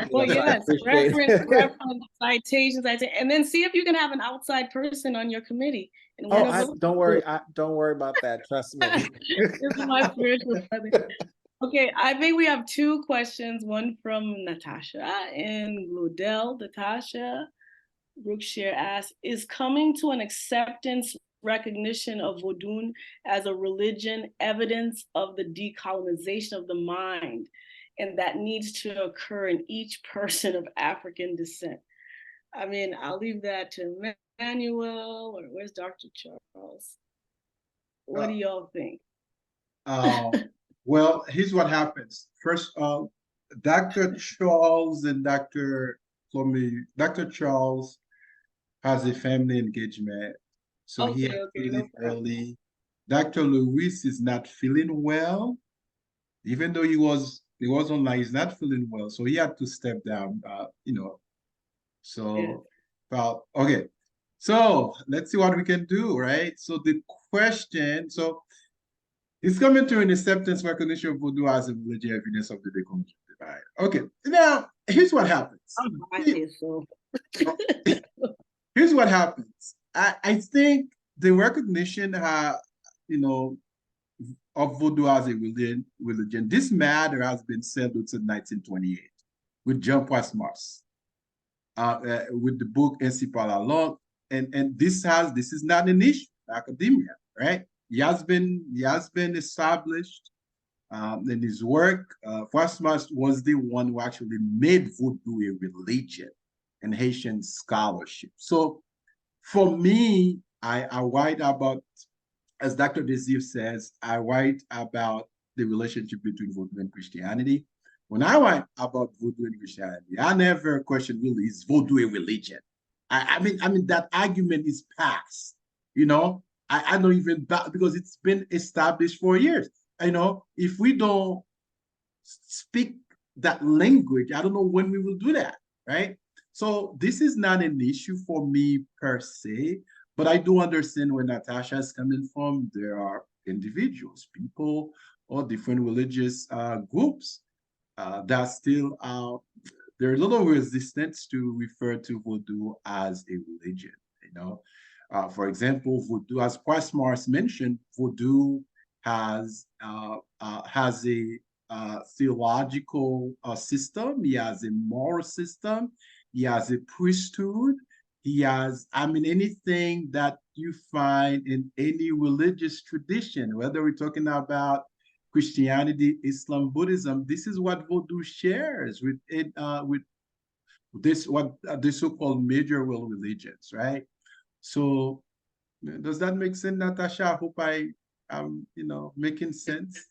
Well, yes, reference citations, and then see if you can have an outside person on your committee. And don't worry. Don't worry about that. Trust me. This is my spiritual brother. Okay, I think we have two questions, one from Natasha in Glodell. Natasha Brookshire asks, is coming to an acceptance recognition of Vodou as a religion evidence of the decolonization of the mind, and that needs to occur in each person of African descent? I mean, I'll leave that to Emmanuel, or where's Dr. Charles? What do y'all think? Well, here's what happens. First, Dr. Charles and Dr. Clormeus. Dr. Charles has a family engagement, so he had to leave early. Dr. Lewis is not feeling well, even though he was online. He's not feeling well, so he had to step down. So, well, okay. So let's see what we can do, right? So the question, it's coming to an acceptance recognition of Vodou as a religious evidence of the decolonial divide. Okay, now here's what happens. Here's what happens. I think the recognition, of Vodou as a religion, this matter has been settled since 1928 with Jean Poismas, with the book Ainsi par la langue, and this is not an issue in academia, right? He has been established in his work. Poismas was the one who actually made Vodou a religion in Haitian scholarship. So for me, I write about, as Dr. Desir says, I write about the relationship between Vodou and Christianity. When I write about Vodou and Christianity, I never question really, is Vodou a religion? I mean that argument is past, I don't even, because it's been established for years. if we don't speak that language, I don't know when we will do that, right? So this is not an issue for me per se, but I do understand where Natasha is coming from. There are individuals, people, or different religious groups that still there's a little resistance to refer to Vodou as a religion. For example, Vodou, as Quasmars mentioned, Vodou has a theological system. He has a moral system. He has a priesthood. He has, anything that you find in any religious tradition, whether we're talking about Christianity, Islam, Buddhism, this is what Vodou shares with the so-called major world religions, right? So does that make sense, Natasha? I hope I am, making sense.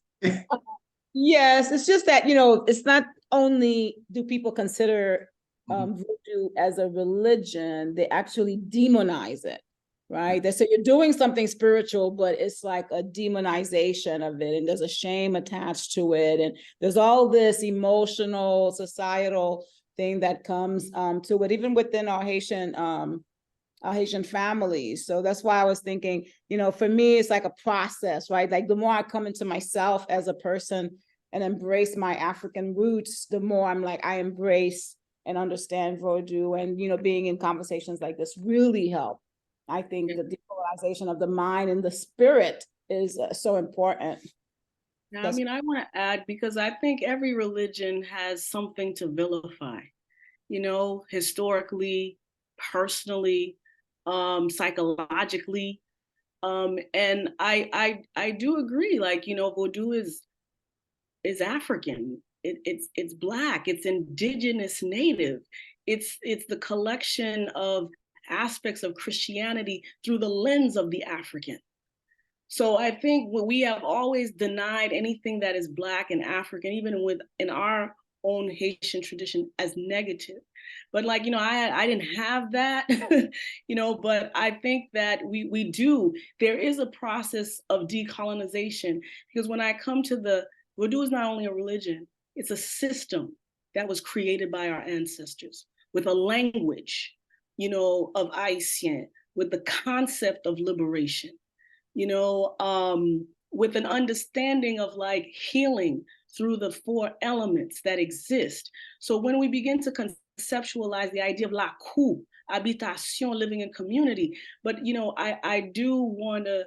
Yes, it's just that, it's not only do people consider Vodou as a religion, they actually demonize it, right? They say you're doing something spiritual, but it's like a demonization of it, and there's a shame attached to it, and there's all this emotional, societal thing that comes to it, even within our Haitian families. So that's why I was thinking, for me, it's like a process, right? Like the more I come into myself as a person and embrace my African roots, the more I'm like, I embrace and understand Vodou, and, being in conversations like this really help. I think the depolarization of the mind and the spirit is so important. Now, I want to add, because I think every religion has something to vilify, historically, personally, psychologically. And I do agree, like, Vodou is African. It's Black, it's indigenous, native. It's the collection of aspects of Christianity through the lens of the African. So I think we have always denied anything that is Black and African, even in our own Haitian tradition, as negative. But like, I didn't have that, but I think that we do. There is a process of decolonization, because when I come to Vodou is not only a religion, it's a system that was created by our ancestors with a language, of Haitien, with the concept of liberation, with an understanding of like healing through the 4 elements that exist. So when we begin to conceptualize the idea of la cour, habitation, living in community, but I do want to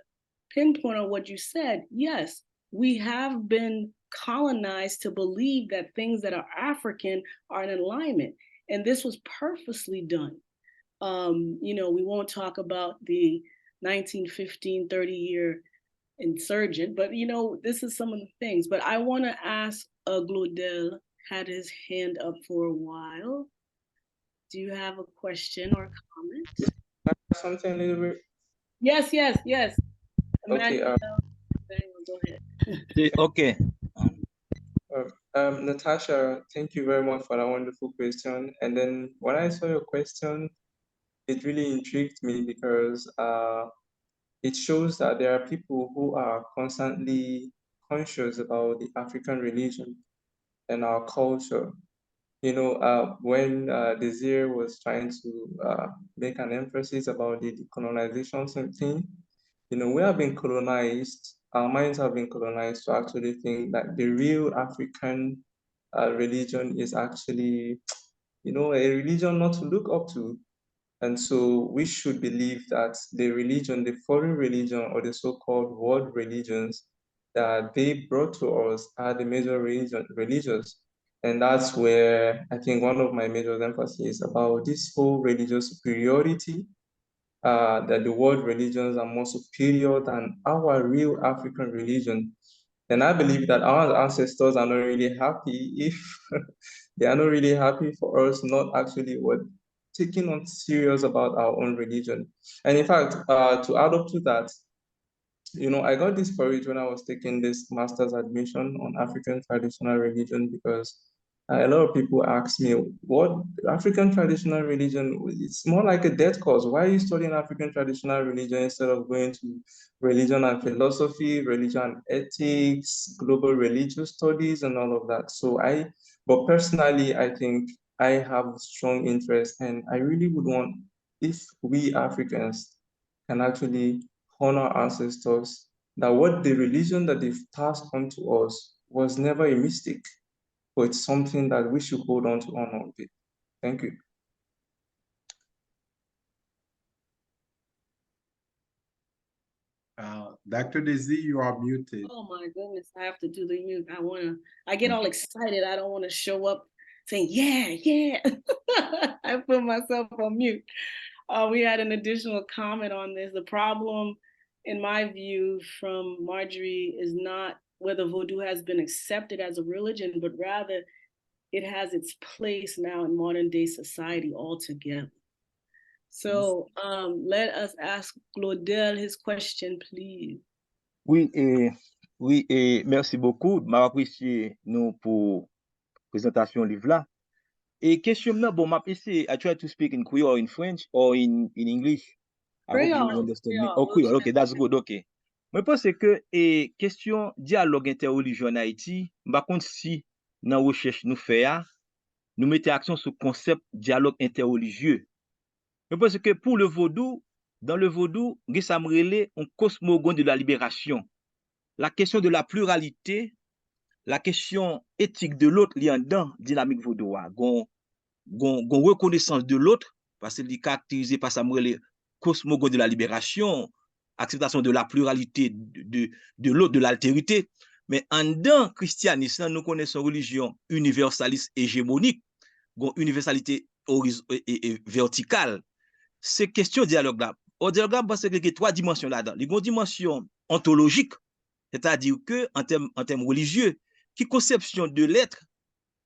pinpoint on what you said. Yes, we have been colonized to believe that things that are African are in alignment, and this was purposely done. We won't talk about the 1915, 30-year insurgent, but this is some of the things. But I want to ask Glodel, had his hand up for a while. Do you have a question or a comment? Something a little bit. Yes. Okay. Emmanuel, go ahead. Okay. Natasha, thank you very much for that wonderful question. And then when I saw your question, it really intrigued me, because it shows that there are people who are constantly conscious about the African religion and our culture. When Desir was trying to make an emphasis about the decolonization thing, we have been colonized, our minds have been colonized to actually think that the real African religion is actually, a religion not to look up to. And so we should believe that the religion, the foreign religion, or the so-called world religions that they brought to us are the major religions. And that's where I think one of my major emphasis about this whole religious superiority, that the world religions are more superior than our real African religion. And I believe that our ancestors are not really happy if they are not really happy for us not actually taking on serious about our own religion. And in fact, to add up to that, I got discouraged when I was taking this master's admission on African traditional religion, because a lot of people ask me, what African traditional religion, it's more like a dead cause. Why are you studying African traditional religion instead of going to religion and philosophy, religion and ethics, global religious studies, and all of that? But personally, I think I have strong interest, and I really would want, if we Africans can actually honor our ancestors, that what the religion that they've passed on to us was never a mistake, but it's something that we should hold on to honor a bit. Thank you. Dr. Desir, you are muted. Oh my goodness, I have to do the mute. I get all excited. I don't want to show up saying, yeah. I put myself on mute. We had an additional comment on this. The problem, in my view, from Marjorie is not whether Vodou has been accepted as a religion, but rather it has its place now in modern day society altogether. So let us ask Claudel his question, please. Oui, merci beaucoup. M'a apprécié nous pour présentation livre là. Et question là, bon, m'a essayé, I try to speak in Creole or in French or in English. I hope you understand me. Oh, Creole, okay, that's good, okay. Moi, pense que question dialogue interreligieux en Haïti, par contre, si dans recherche nous fait, nous mettons action sur le concept dialogue interreligieux. Je pense que pour le vaudou, dans le vaudou, il y a un cosmogon de la libération. La question de la pluralité, la question éthique de l'autre, il y a dans dynamique vaudois. Reconnaissance de l'autre, parce qu'il est caractérisé par ça, le cosmogon de la libération, acceptation de la pluralité de l'autre, de l'altérité. Mais en dedans christianisme, nous connaissons une religion universaliste hégémonique, une universalité verticale. C'est question de dialogue là. Au dialogue, parce qu'il y a trois dimensions là-dedans. Il y a une dimension ontologique, c'est-à-dire que en termes religieux, qui conception de l'être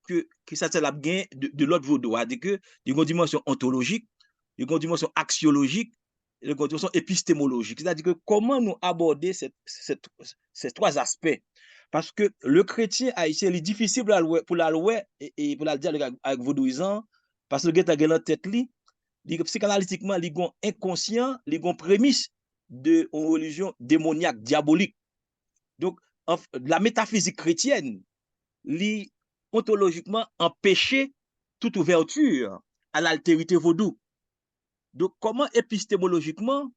que ça c'est la gain de l'autre vaudois, c'est-à-dire que il y a une dimension ontologique, il y a une dimension axiologique, il y a une dimension épistémologique. C'est-à-dire que comment nous aborder ces trois aspects. Parce que le chrétien haïtien, il est difficile pour la loi et pour la dialogue avec vaudouisant, parce que il y a en tête li, psychanalytiquement, il y a un inconscient, il y a une prémisse de une religion démoniaque, diabolique. Donc, la métaphysique chrétienne, li ontologiquement empêcher toute ouverture à l'altérité vaudou. Donc, comment épistémologiquement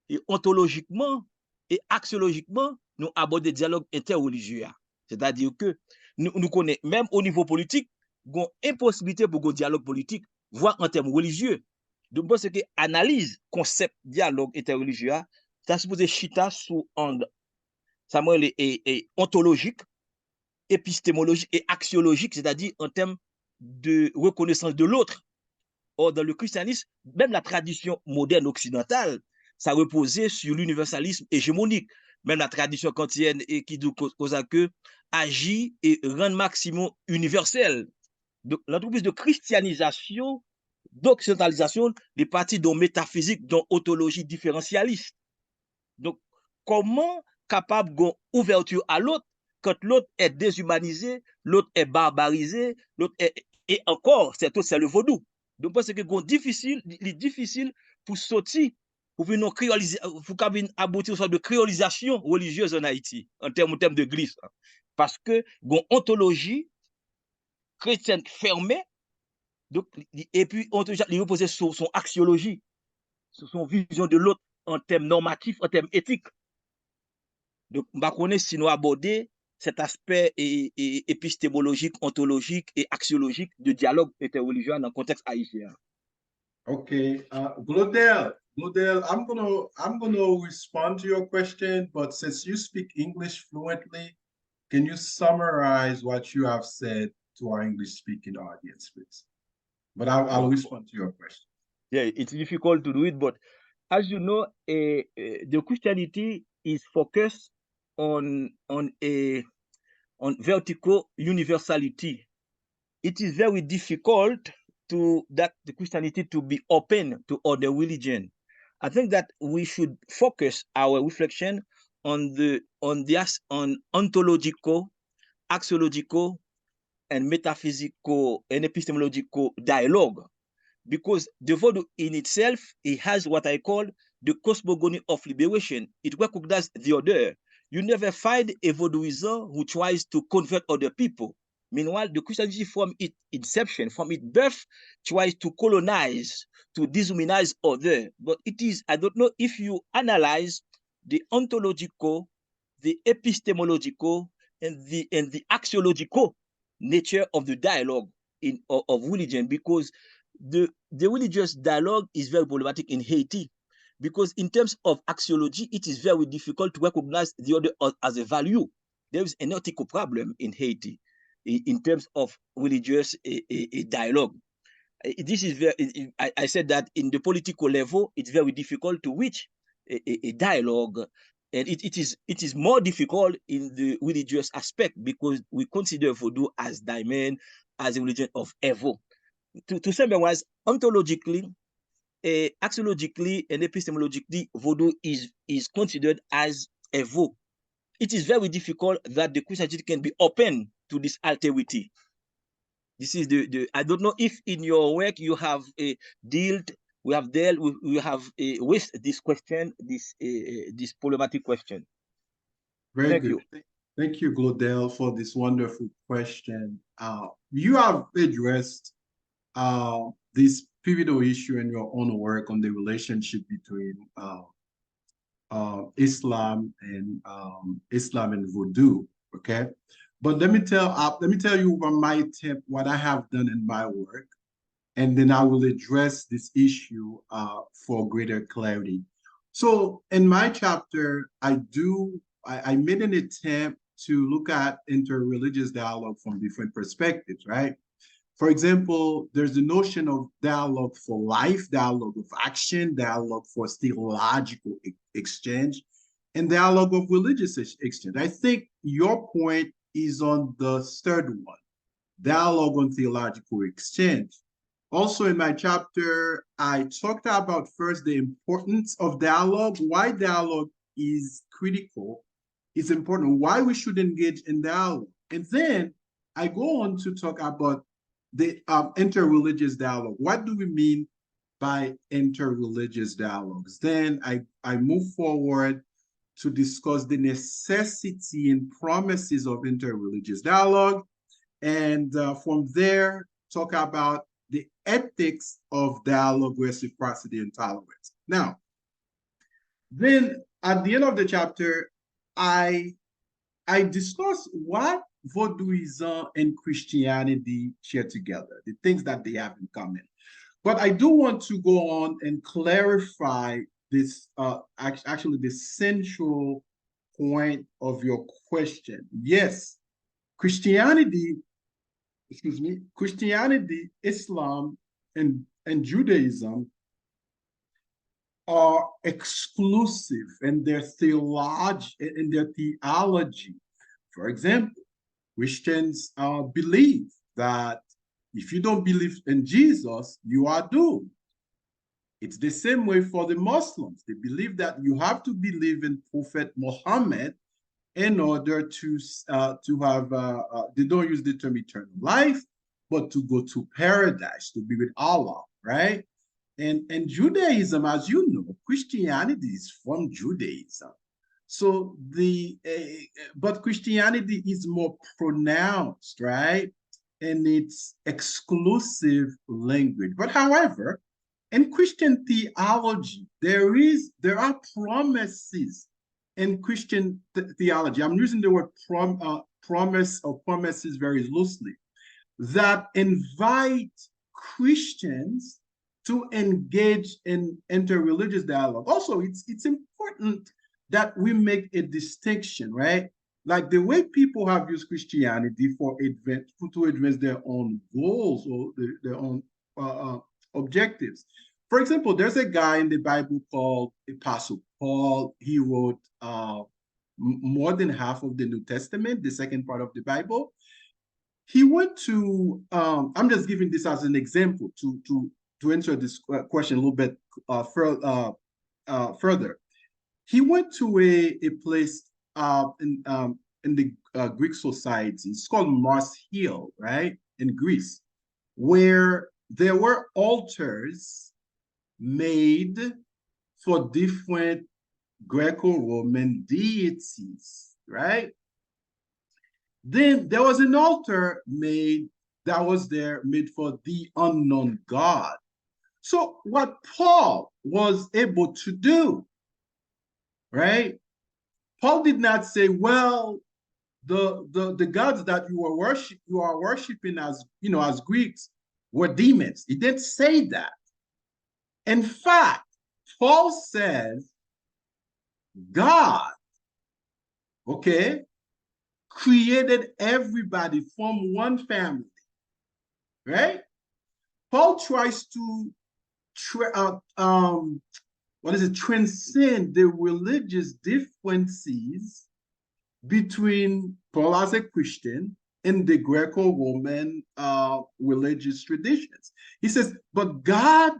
et ontologiquement et axiologiquement nous aborder le dialogue interreligieux? C'est-à-dire que nous connaissons, même au niveau politique, il y a une impossibilité pour un dialogue politique, voire en termes religieux. Donc, c'est que analyse concept dialogue interreligieux, ça supposé chita sous angle, ça est ontologique, épistémologique et axiologique, c'est-à-dire en termes de reconnaissance de l'autre. Or, dans le christianisme, même la tradition moderne occidentale, ça reposait sur l'universalisme hégémonique. Même la tradition kantienne qui dit que agit et rend maximum universel. Donc, l'entreprise de christianisation, d'occidentalisation, des parties dont métaphysique, dont ontologie différentialiste. Donc, comment capable d'ouverture à l'autre quand l'autre est déshumanisé, l'autre est barbarisé, l'autre est... Et encore, c'est le vaudou. Donc, parce que c'est difficile pour sortir, pour venir aboutir à une sorte de créolisation religieuse en Haïti, en termes d'église. Parce que une ontologie chrétienne fermée, donc, et puis il repose sur son axiologie, sur son vision de l'autre en termes normatifs, en termes éthiques. Donc, on va connaître si nous aborder cet aspect épistémologique, ontologique et axiologique de dialogue interreligieux dans le contexte haïtien. Okay, Claudel, I'm gonna respond to your question, but since you speak English fluently, can you summarize what you have said to our English-speaking audience, please? But I'll respond to your question. Yeah, it's difficult to do it, but as you know, the Christianity is focused on vertical universality. It is very difficult that the Christianity to be open to other religion. I think that we should focus our reflection on ontological, axiological, and metaphysical and epistemological dialogue, because the Vodou in itself, it has what I call the cosmogony of liberation. It recognizes the other. You never find a Vodouism who tries to convert other people. Meanwhile, the Christianity from its inception, from its birth, tries to colonize, to dehumanize other. But it is, I don't know if you analyze the ontological, the epistemological, and the axiological nature of the dialogue of religion, because the religious dialogue is very problematic in Haiti, because in terms of axiology, it is very difficult to recognize the other as a value. There is an ethical problem in Haiti in terms of religious dialogue. This is very, I said that in the political level, it's very difficult to reach a dialogue. And it is more difficult in the religious aspect, because we consider Vodou as diamond, as a religion of Evo. To summarize, ontologically, axiologically, and epistemologically, Vodou is considered as Evo. It is very difficult that the Christianity can be open to this alterity. This is I don't know if in your work you have dealt with this question, this problematic question. Very Thank good. you. Thank you, Glodell, for this wonderful question. You have addressed this pivotal issue in your own work on the relationship between Islam and Vodou. Okay, but let me tell you from my tip what I have done in my work, and then I will address this issue for greater clarity. So in my chapter, I made an attempt to look at interreligious dialogue from different perspectives, right? For example, there's the notion of dialogue for life, dialogue of action, dialogue for theological exchange, and dialogue of religious exchange. I think your point is on the third one, dialogue on theological exchange. Also in my chapter, I talked about first the importance of dialogue, why dialogue is critical, it's important, why we should engage in dialogue. And then I go on to talk about the interreligious dialogue. What do we mean by interreligious dialogues? Then I move forward to discuss the necessity and promises of interreligious dialogue. And from there, talk about the ethics of dialogue, reciprocity, and tolerance. Now, then at the end of the chapter, I discuss what Vodouism and Christianity share together, the things that they have in common. But I do want to go on and clarify this, actually the central point of your question. Yes, Christianity, Islam, and Judaism are exclusive in their theology. For example, Christians believe that if you don't believe in Jesus, you are doomed. It's the same way for the Muslims. They believe that you have to believe in Prophet Muhammad in order to have, they don't use the term eternal life, but to go to paradise, to be with Allah, right? And Judaism, as you know, Christianity is from Judaism. So but Christianity is more pronounced, right? In its exclusive language. But however, in Christian theology, there are promises in Christian theology. I'm using the word promise or promises very loosely, that invite Christians to engage in interreligious dialogue. Also, it's important that we make a distinction, right? Like the way people have used Christianity to advance their own goals or their own objectives. For example, there's a guy in the Bible called Apostle Paul. He wrote more than half of the New Testament, the second part of the Bible. He went to, I'm just giving this as an example to answer this question a little bit further. He went to a place Greek society. It's called Mars Hill, right, in Greece, where there were altars made for different Greco-Roman deities, right? Then there was an altar made for the unknown God. So what Paul was able to do, right? Paul did not say, well, the gods that you are worshiping as Greeks were demons. He didn't say that. In fact, Paul says God, okay, created everybody from one family, right? Paul tries to transcend the religious differences between Paul as a Christian and the Greco-Roman religious traditions. He says, but God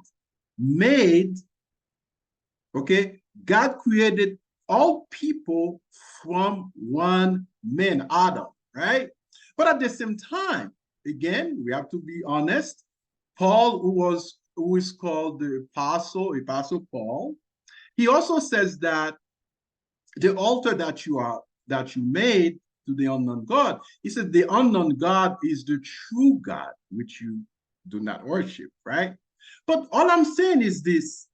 created all people from one man, Adam, right? But at the same time, again, we have to be honest. Paul, who is called the Apostle Paul, he also says that the altar that you made to the unknown God, he said the unknown God is the true God, which you do not worship, right? But all I'm saying is this.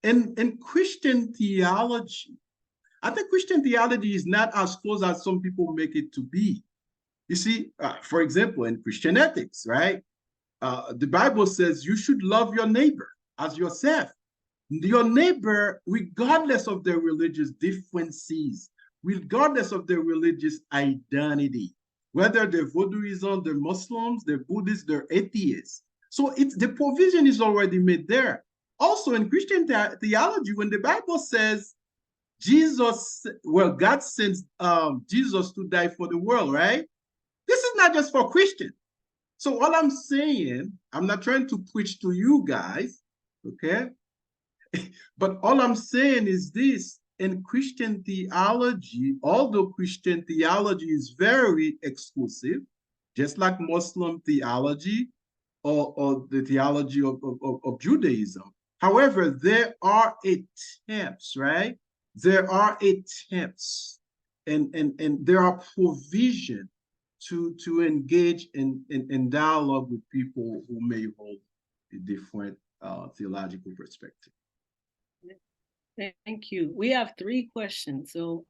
In Christian theology, I think Christian theology is not as close as some people make it to be. You see, for example, in Christian ethics, right? The Bible says you should love your neighbor as yourself. Your neighbor, regardless of their religious differences, regardless of their religious identity, whether they're Vodouism, they're Muslims, they're Buddhists, they're atheists. So the provision is already made there. Also in Christian theology, when the Bible says God sends Jesus to die for the world, right? This is not just for Christians. So all I'm saying, I'm not trying to preach to you guys, okay? But all I'm saying is this: in Christian theology, although Christian theology is very exclusive, just like Muslim theology or the theology of Judaism. However, there are attempts, right? There are attempts and there are provision to engage in dialogue with people who may hold a different theological perspective. Thank you. We have 3 questions. So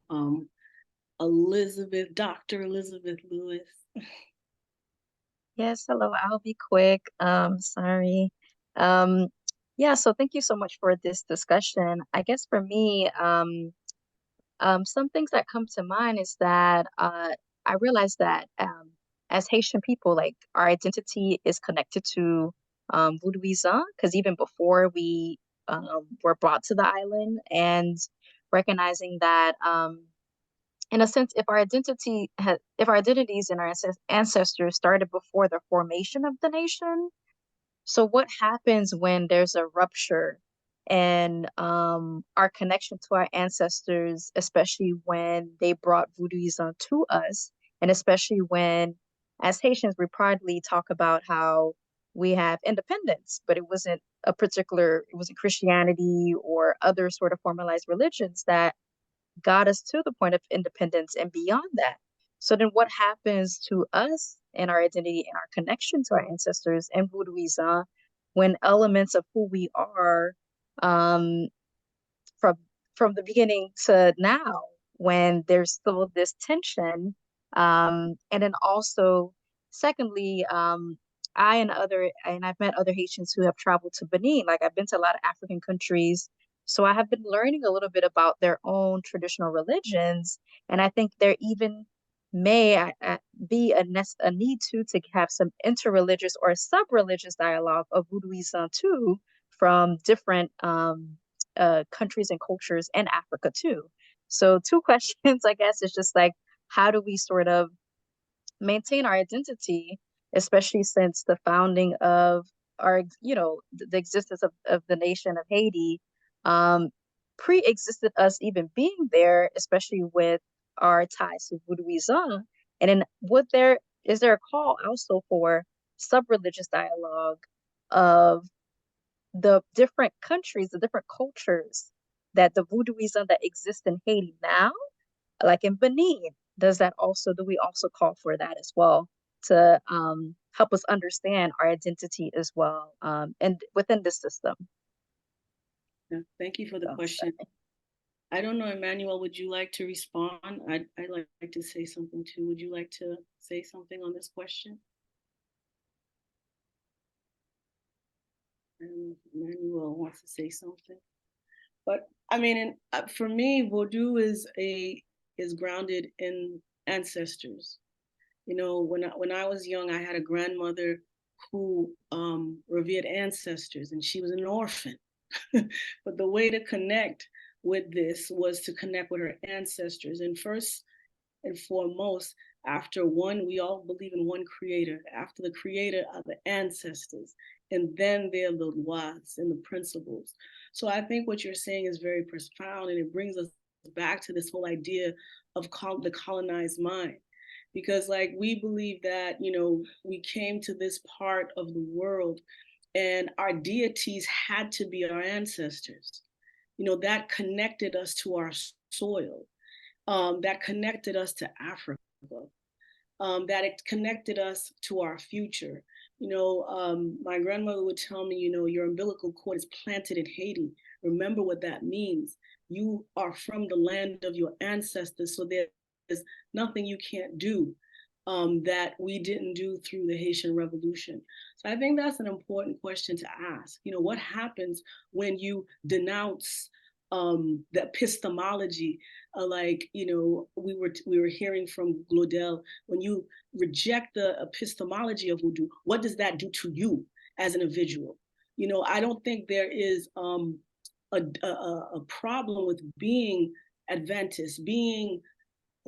Dr. Elizabeth Lewis. Yes, hello, I'll be quick. Sorry. Yeah, so thank you so much for this discussion. I guess for me, some things that come to mind is that I realized that as Haitian people, like our identity is connected to Vodouism, because even before we were brought to the island, and recognizing that in a sense, if our identities and our ancestors started before the formation of the nation, so what happens when there's a rupture in our connection to our ancestors, especially when they brought Vodouism to us, and especially when, as Haitians, we proudly talk about how we have independence, but it wasn't Christianity or other sort of formalized religions that got us to the point of independence and beyond that. So then what happens to us and our identity and our connection to our ancestors and Vodouism when elements of who we are from the beginning to now, when there's still this tension, and then also secondly, I've met other Haitians who have traveled to Benin. Like I've been to a lot of African countries, so I have been learning a little bit about their own traditional religions, and I think there even may be a need to have some interreligious or sub-religious dialogue of Vodouism too, from different countries and cultures in Africa too. So 2 questions, I guess, is just like, how do we sort of maintain our identity, especially since the founding of the existence of the nation of Haiti pre-existed us even being there, especially with our ties to Vodouism. And then is there a call also for sub-religious dialogue of the different countries, the different cultures that the Vodouism that exists in Haiti now, like in Benin, do we also call for that as well to help us understand our identity as well and within the system? Yeah, thank you for the question. I don't know, Emmanuel, would you like to respond? I'd like to say something too. Would you like to say something on this question? I don't know if Emmanuel wants to say something. But I mean, for me, Vodou is grounded in ancestors. You know, when I was young, I had a grandmother who revered ancestors, and she was an orphan. But the way to connect with this was to connect with her ancestors. And first and foremost, we all believe in one creator. After the creator are the ancestors, and then they're the lois and the principles. So I think what you're saying is very profound, and it brings us back to this whole idea of the colonized mind. Because like we believe that, you know, we came to this part of the world and our deities had to be our ancestors. You know, that connected us to our soil, that connected us to Africa, that it connected us to our future. You know, my grandmother would tell me, you know, your umbilical cord is planted in Haiti. Remember what that means. You are from the land of your ancestors, so there's nothing you can't do that we didn't do through the Haitian Revolution. So I think that's an important question to ask. You know, what happens when you denounce the epistemology, like, you know, we were hearing from Glaudel, when you reject the epistemology of Vodou, what does that do to you as an individual? You know, I don't think there is a problem with being Adventist, being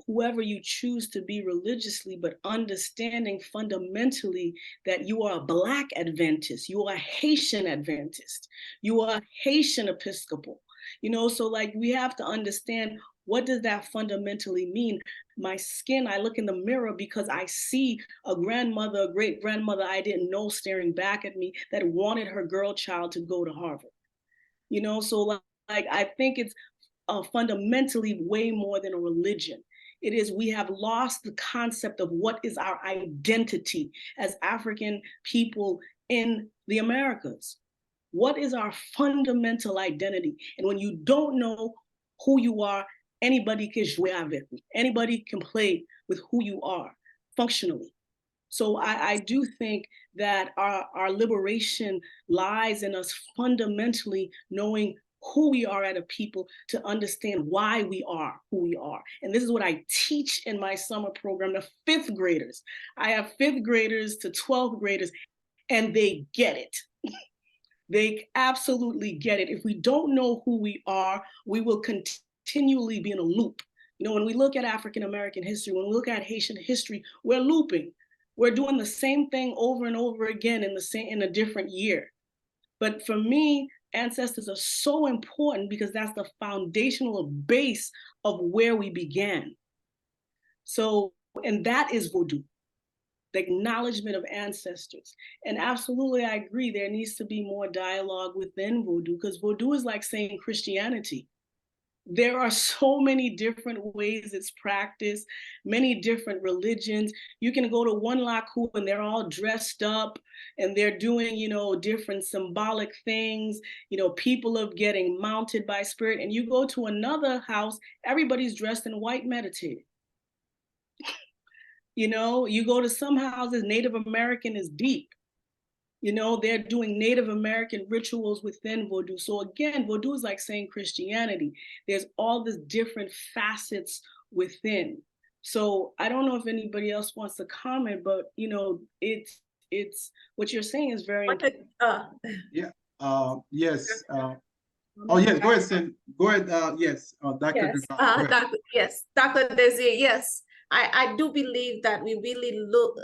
whoever you choose to be religiously, but understanding fundamentally that you are a Black Adventist, you are a Haitian Adventist, you are Haitian Episcopal, you know, so like we have to understand, what does that fundamentally mean? My skin, I look in the mirror because I see a grandmother, a great grandmother I didn't know staring back at me that wanted her girl child to go to Harvard. You know, so like I think it's fundamentally way more than a religion. It is, we have lost the concept of what is our identity as African people in the Americas. What is our fundamental identity? And when you don't know who you are, anybody can jouer avec you. Anybody can play with who you are functionally. So I do think that our liberation lies in us fundamentally knowing who we are as a people, to understand why we are who we are. And this is what I teach in my summer program to 5th graders. I have 5th graders to 12th graders, and they get it. They absolutely get it. If we don't know who we are, we will continually be in a loop. You know, when we look at African American history, when we look at Haitian history, we're looping. We're doing the same thing over and over again in a different year. But for me, ancestors are so important because that's the foundational base of where we began. So, and that is Vodou, the acknowledgement of ancestors. And absolutely, I agree, there needs to be more dialogue within Vodou, because Vodou is like saying Christianity. There are so many different ways it's practiced, many different religions. You can go to one laku and they're all dressed up and they're doing, you know, different symbolic things. You know, people are getting mounted by spirit. And you go to another house, everybody's dressed in white meditating. You know, you go to some houses, Native American is deep. You know, they're doing Native American rituals within Vodou. So again, Vodou is like saying Christianity. There's all these different facets within. So I don't know if anybody else wants to comment, but you know, it's what you're saying is very important. Yeah. Yes. Oh yes. Go ahead, Sin. Go ahead. Yes. Dr. Duval. Yes, Dr. Desir. Yes. I do believe that we really look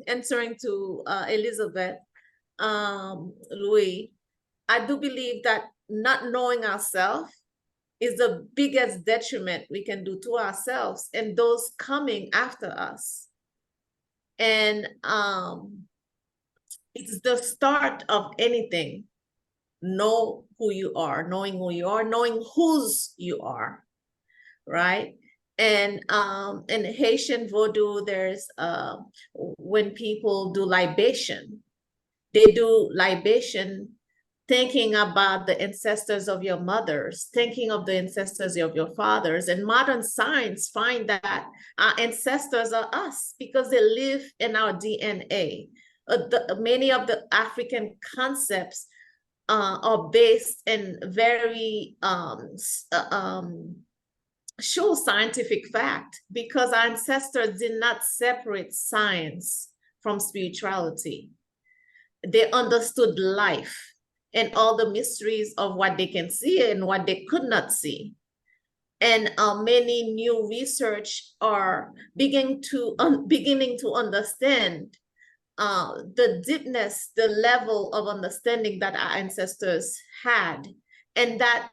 answering to Elizabeth. Louis, I do believe that not knowing ourselves is the biggest detriment we can do to ourselves and those coming after us. And it's the start of anything. Know who you are, knowing who you are, knowing whose you are, right? And in Haitian Vodou, there's when people do libation, they do libation thinking about the ancestors of your mothers, thinking of the ancestors of your fathers. And modern science find that our ancestors are us because they live in our DNA. Many of the African concepts are based in very sure scientific fact, because our ancestors did not separate science from spirituality. They understood life and all the mysteries of what they can see and what they could not see. And many new research are beginning to understand the deepness, the level of understanding that our ancestors had, and that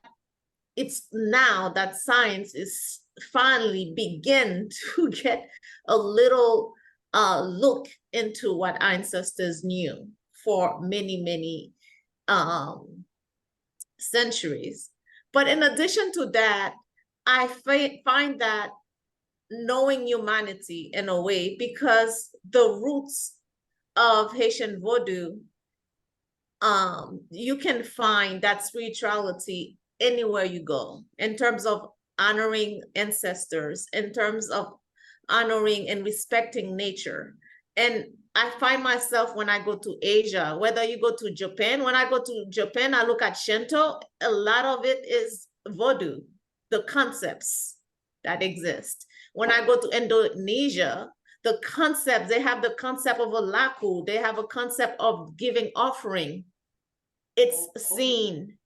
it's now that science is finally begin to get a little look into what our ancestors knew for many, many centuries. But in addition to that, I find that knowing humanity in a way, because the roots of Haitian Vodou, you can find that spirituality anywhere you go, in terms of honoring ancestors, in terms of honoring and respecting nature. And I find myself when I go to Asia, whether you go to Japan, when I go to Japan, I look at Shinto, a lot of it is Vodou, the concepts that exist. When I go to Indonesia, the concept, they have the concept of a laku, they have a concept of giving offering. It's seen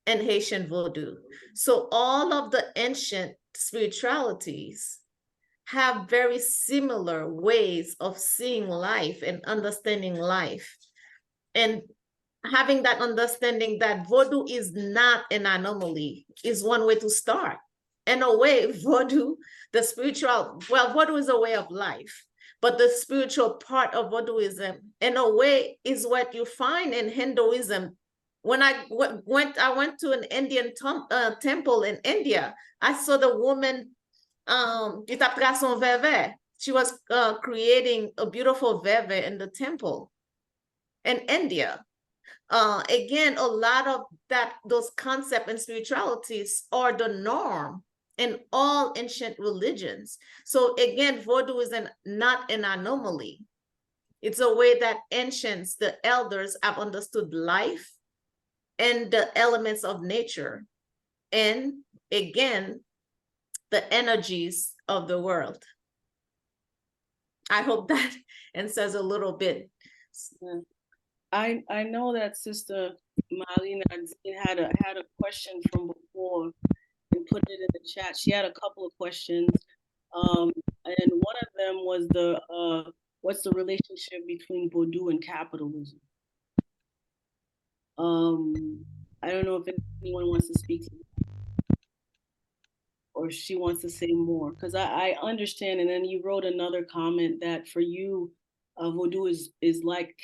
in Haitian Vodou. So all of the ancient spiritualities have very similar ways of seeing life and understanding life. And having that understanding that Vodou is not an anomaly is one way to start. In a way, Vodou, the spiritual, well, Vodou is a way of life, but the spiritual part of Vodouism, in a way, is what you find in Hinduism. When I went to an Indian temple in India, I saw the woman, she was creating a beautiful veve in the temple in India. Again, a lot of those concepts and spiritualities are the norm in all ancient religions. So again, Vodou is not an anomaly. It's a way that ancients, the elders, have understood life and the elements of nature, and again, the energies of the world. I hope that answers a little bit. I know that Sister Marlene had a question from before and put it in the chat. She had a couple of questions, and one of them was what's the relationship between Vodou and capitalism? I don't know if anyone wants to speak to that, or she wants to say more, because I understand. And then you wrote another comment that for you, Vodou is like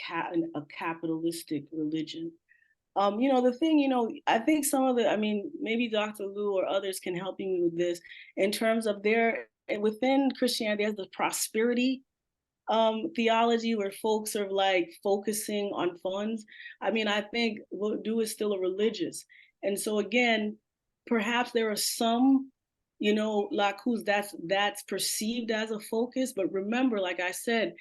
a capitalistic religion. The thing, I think maybe Dr. Lou or others can help me with this in terms of within Christianity, there's the prosperity theology where folks are like focusing on funds. I think Vodou is still a religious. And so again, perhaps there are some, lakus that's perceived as a focus, but remember, like I said,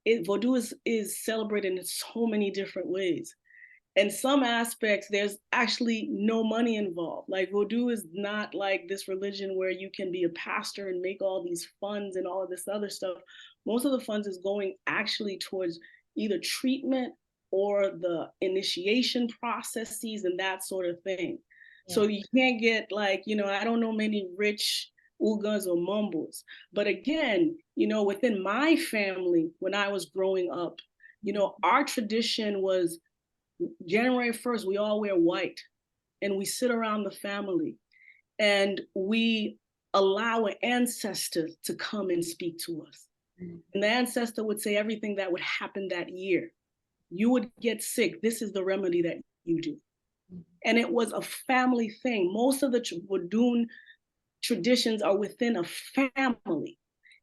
Vodou is celebrated in so many different ways. In some aspects, there's actually no money involved. Like Vodou is not like this religion where you can be a pastor and make all these funds and all of this other stuff. Most of the funds is going actually towards either treatment or the initiation processes and that sort of thing. Yeah. So you can't get like, I don't know many rich Ugas or mumbles. But again, within my family, when I was growing up, our tradition was January 1st, we all wear white and we sit around the family. and we allow an ancestor to come and speak to us. And the ancestor would say everything that would happen that year. You would get sick. This is the remedy that you do. And it was a family thing. Most of the Vodou traditions are within a family.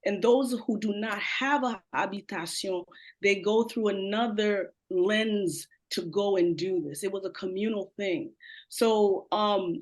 And those who do not have a habitation, they go through another lens to go and do this. It was a communal thing. So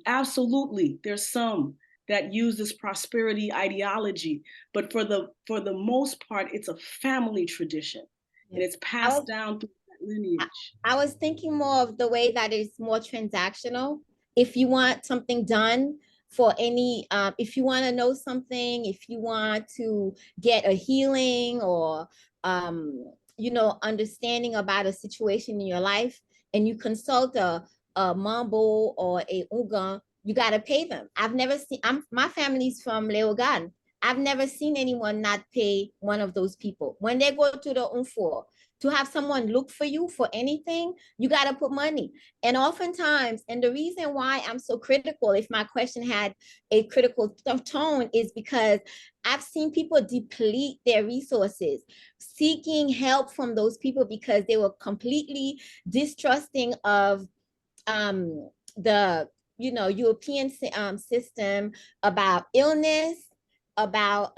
absolutely, there's some that use this prosperity ideology, but for the most part, it's a family tradition, and it's passed down through that lineage. I was thinking more of the way that it's more transactional. If you want something done for any, if you want to know something, if you want to get a healing or, you know, understanding about a situation in your life, and you consult a Mambo or a Ugan, you got to pay them. I've never seen, my family's from Leogan. I've never seen anyone not pay one of those people. When they go to the Unfor, to have someone look for you for anything, you got to put money. And oftentimes, and the reason why I'm so critical, if my question had a critical tone, is because I've seen people deplete their resources, seeking help from those people because they were completely distrusting of the, you know, European system about illness, about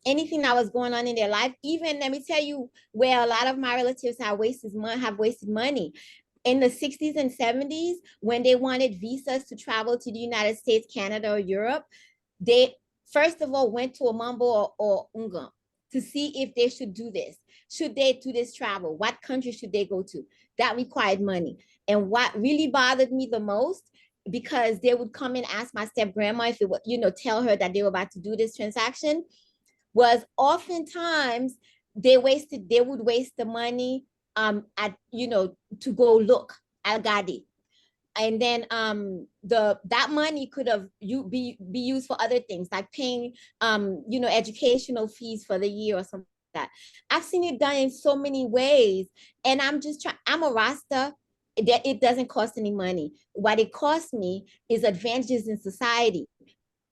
anything that was going on in their life. Even, let me tell you, where a lot of my relatives have wasted money. In the 60s and 70s, when they wanted visas to travel to the United States, Canada, or Europe, they first of all went to a Mambo or Ungan to see if they should do this. Should they do this travel? What country should they go to? That required money. And what really bothered me the most, because they would come and ask my step grandma if it would, you know, tell her that they were about to do this transaction, was oftentimes they would waste the money at, you know, to go look at Gadi. And then that money could have be used for other things, like paying you know, educational fees for the year or something like that. I've seen it done in so many ways, and I'm just trying. I'm a Rasta. It doesn't cost any money. What it costs me is advantages in society,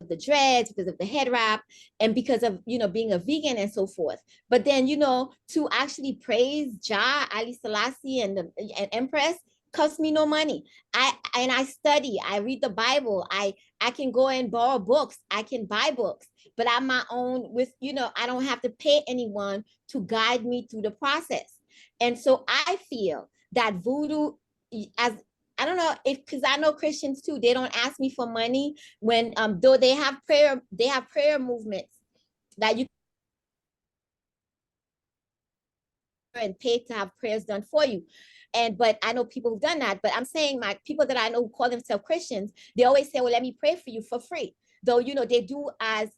the dreads, because of the head wrap, and because of, you know, being a vegan and so forth. But then, you know, to actually praise Jah, Ali Selassie, and Empress costs me no money. I study, I read the Bible, I can go and borrow books, I can buy books, but I'm my own with, you know, I don't have to pay anyone to guide me through the process. And so I feel that voodoo, as I don't know if, because I know Christians too, they don't ask me for money when though they have prayer movements that you and pay to have prayers done for you. But I know people who've done that, but I'm saying my people that I know who call themselves Christians, they always say, well, let me pray for you for free. Though, you know, they do act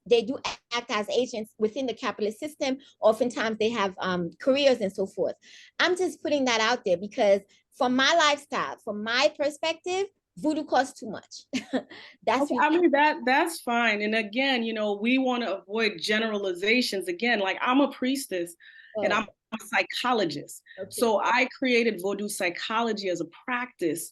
as agents within the capitalist system. Oftentimes they have careers and so forth. I'm just putting that out there because from my lifestyle, from my perspective, voodoo costs too much. That's okay, I mean, that's fine. And again, you know, we want to avoid generalizations. Again, like I'm a priestess and I'm a psychologist. Okay. So I created Vodou psychology as a practice,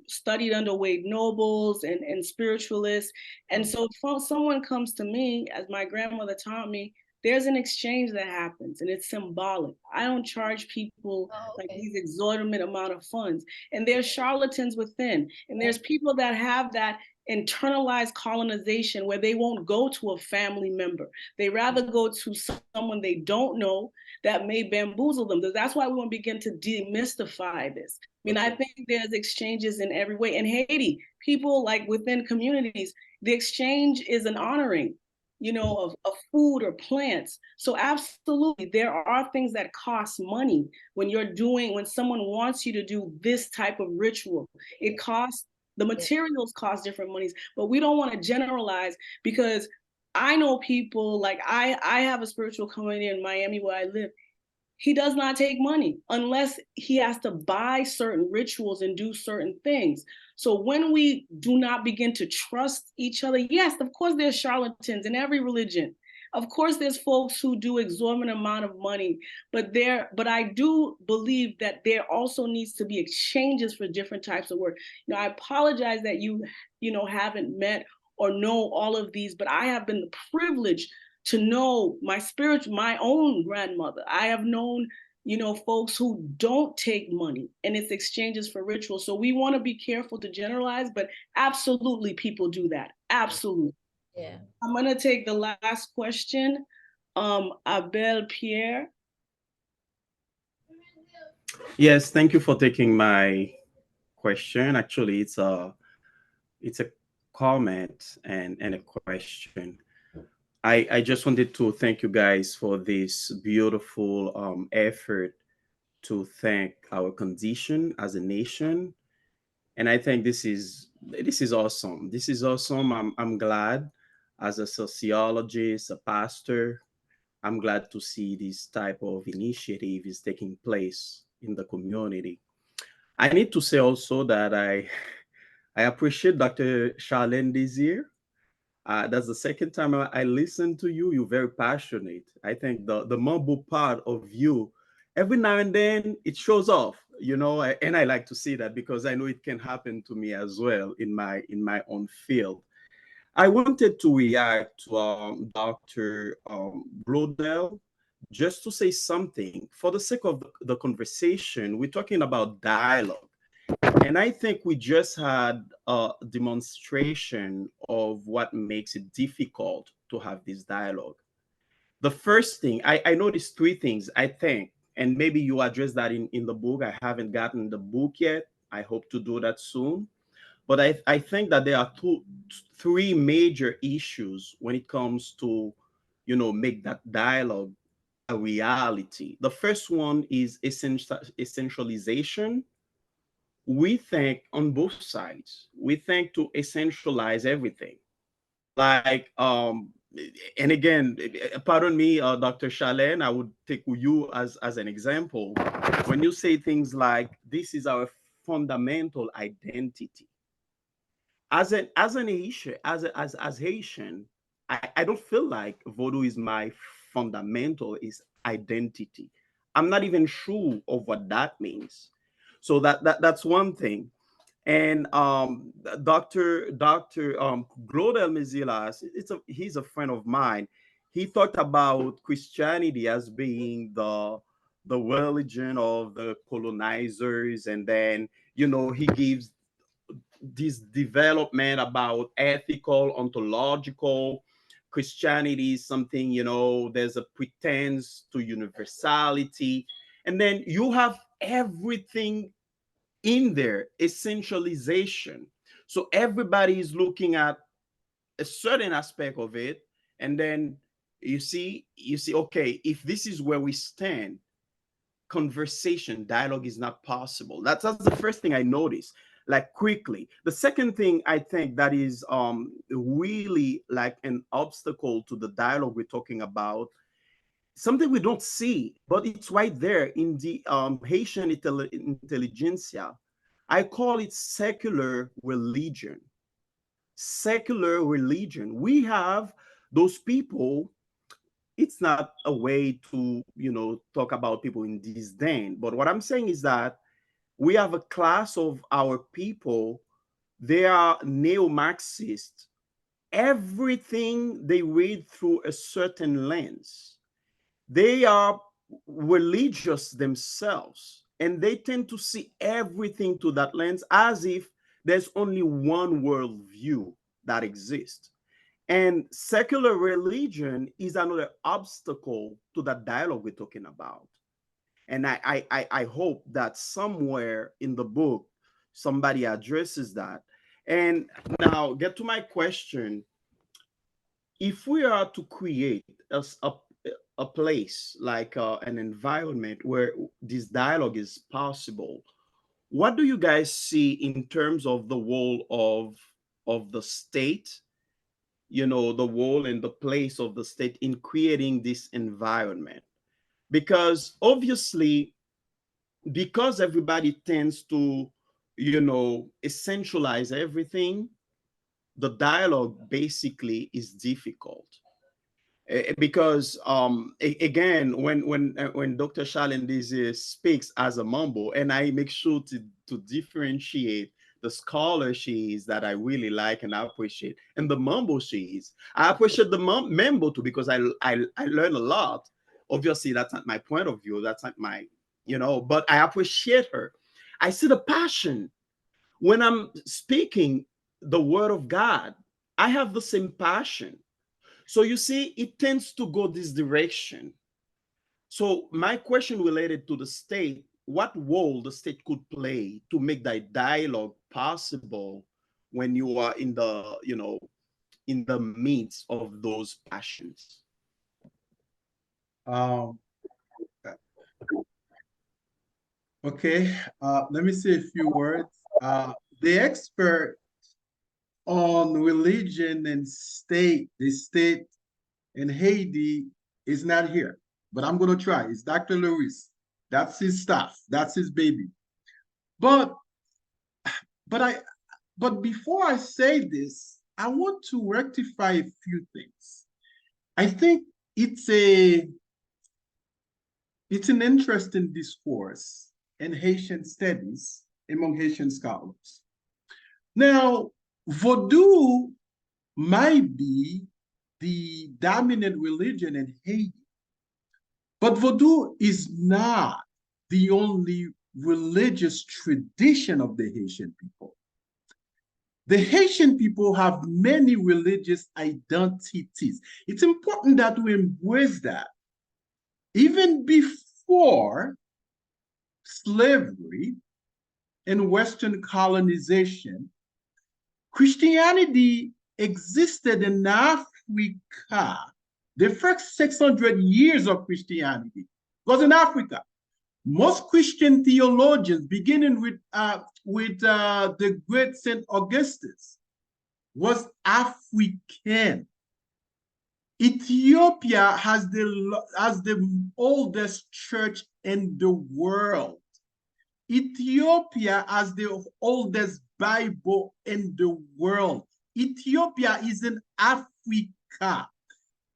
studied under Wade Nobles and spiritualists. And so if someone comes to me, as my grandmother taught me, there's an exchange that happens and it's symbolic. I don't charge people like these exorbitant amount of funds. And there's charlatans within. And there's people that have that internalized colonization where they won't go to a family member. They rather go to someone they don't know that may bamboozle them. That's why we want to begin to demystify this. I mean, I think there's exchanges in every way. In Haiti, people like within communities, the exchange is an honoring, you know, of food or plants. So absolutely, there are things that cost money when someone wants you to do this type of ritual. It costs, the materials cost different monies, but we don't want to generalize because I know people, like I have a spiritual community in Miami where I live. He does not take money unless he has to buy certain rituals and do certain things. So when we do not begin to trust each other, yes, of course there's charlatans in every religion. Of course there's folks who do exorbitant amount of money, but I do believe that there also needs to be exchanges for different types of work. You know, I apologize that you haven't met or know all of these, but I have been privileged to know my own grandmother. I have known, folks who don't take money and it's exchanges for ritual. So we want to be careful to generalize, but absolutely people do that. Absolutely. Yeah. I'm going to take the last question. Abel Pierre. Yes, thank you for taking my question. Actually, it's a comment and a question. I just wanted to thank you guys for this beautiful effort to thank our condition as a nation. And I think this is awesome. This is awesome. I'm glad as a sociologist, a pastor, I'm glad to see this type of initiative is taking place in the community. I need to say also that I appreciate Dr. Charlene Desir. That's the second time I listened to you. You're very passionate. I think the mambo part of you, every now and then it shows off, and I like to see that because I know it can happen to me as well in my own field. I wanted to react to Dr. Brodel just to say something for the sake of the conversation. We're talking about dialogue. And I think we just had a demonstration of what makes it difficult to have this dialogue. The first thing, I noticed three things, I think, and maybe you address that in the book. I haven't gotten the book yet. I hope to do that soon. But I think that there are three major issues when it comes to, make that dialogue a reality. The first one is essentialization. We think on both sides, we think to essentialize everything. Like, and again, pardon me, Dr. Charlene, I would take you as an example. When you say things like, this is our fundamental identity. As an Haitian, as Haitian, I don't feel like Vodou is my fundamental is identity. I'm not even sure of what that means. So that's one thing. And Dr. Glodel Mezilas, he's a friend of mine. He talked about Christianity as being the religion of the colonizers, and then he gives this development about ethical, ontological Christianity is something, there's a pretense to universality. And then you have everything in there, essentialization. So everybody is looking at a certain aspect of it. And then you see, okay, if this is where we stand, conversation, dialogue is not possible. That's the first thing I noticed, like quickly. The second thing I think that is really like an obstacle to the dialogue we're talking about, something we don't see, but it's right there in the Haitian intelligentsia. I call it secular religion. Secular religion. We have those people. It's not a way to, talk about people in disdain. But what I'm saying is that we have a class of our people. They are neo-Marxist. Everything they read through a certain lens. They are religious themselves, and they tend to see everything to that lens as if there's only one worldview that exists. And secular religion is another obstacle to that dialogue we're talking about. And I hope that somewhere in the book, somebody addresses that. And now get to my question. If we are to create a place like an environment where this dialogue is possible, what do you guys see in terms of the role of the state, the role and the place of the state in creating this environment? Because obviously, because everybody tends to, essentialize everything, the dialogue basically is difficult. Because again, when Dr. Charlene Desir speaks as a mambo, and I make sure to differentiate the scholar she is that I really like and I appreciate, and the mambo she is. I appreciate the mambo too because I learn a lot. Obviously, that's not my point of view. That's not my, but I appreciate her. I see the passion. When I'm speaking the word of God, I have the same passion. So you see, it tends to go this direction. So my question related to the state, what role the state could play to make that dialogue possible when you are in the, in the midst of those passions? Okay, let me say a few words. The expert on religion and state, the state in Haiti is not here, but I'm going to try. It's Dr. Lewis. That's his stuff. That's his baby. But before I say this, I want to rectify a few things. I think it's an interesting discourse in Haitian studies among Haitian scholars. Now, Vodou might be the dominant religion in Haiti, but Vodou is not the only religious tradition of the Haitian people. The Haitian people have many religious identities. It's important that we embrace that. Even before slavery and Western colonization, Christianity existed in Africa. The first 600 years of Christianity was in Africa. Most Christian theologians, beginning with the great Saint Augustus, was African. Ethiopia has the oldest church in the world. Ethiopia has the oldest Bible in the world. Ethiopia is in Africa.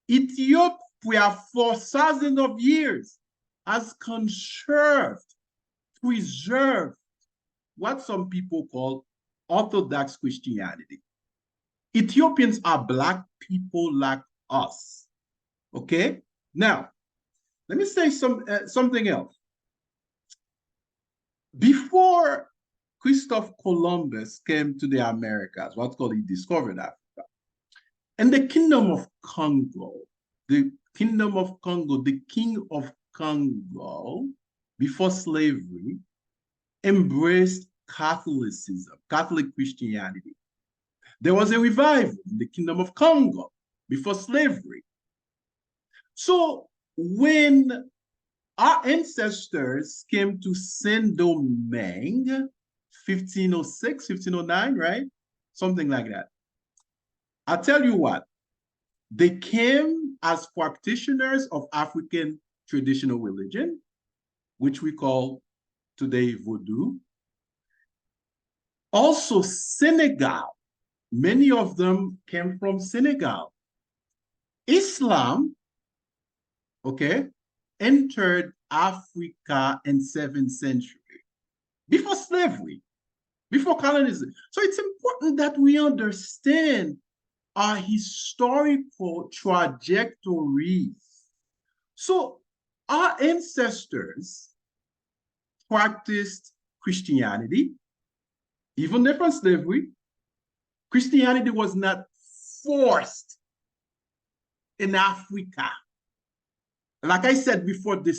Ethiopia, for thousands of years, has preserved what some people call Orthodox Christianity. Ethiopians are Black people like us. Okay? Now, let me say something else. Before Christopher Columbus came to the Americas, what's called he discovered Africa. And the Kingdom of Congo, the King of Congo, before slavery, embraced Catholicism, Catholic Christianity. There was a revival in the Kingdom of Congo before slavery. So when our ancestors came to Saint-Domingue, 1506, 1509, right? Something like that. I'll tell you what, they came as practitioners of African traditional religion, which we call today Vodou. Also Senegal, many of them came from Senegal. Islam, okay, entered Africa in 7th century, before slavery, before colonization. So it's important that we understand our historical trajectories. So our ancestors practiced Christianity, even before slavery. Christianity was not forced in Africa. Like I said before, the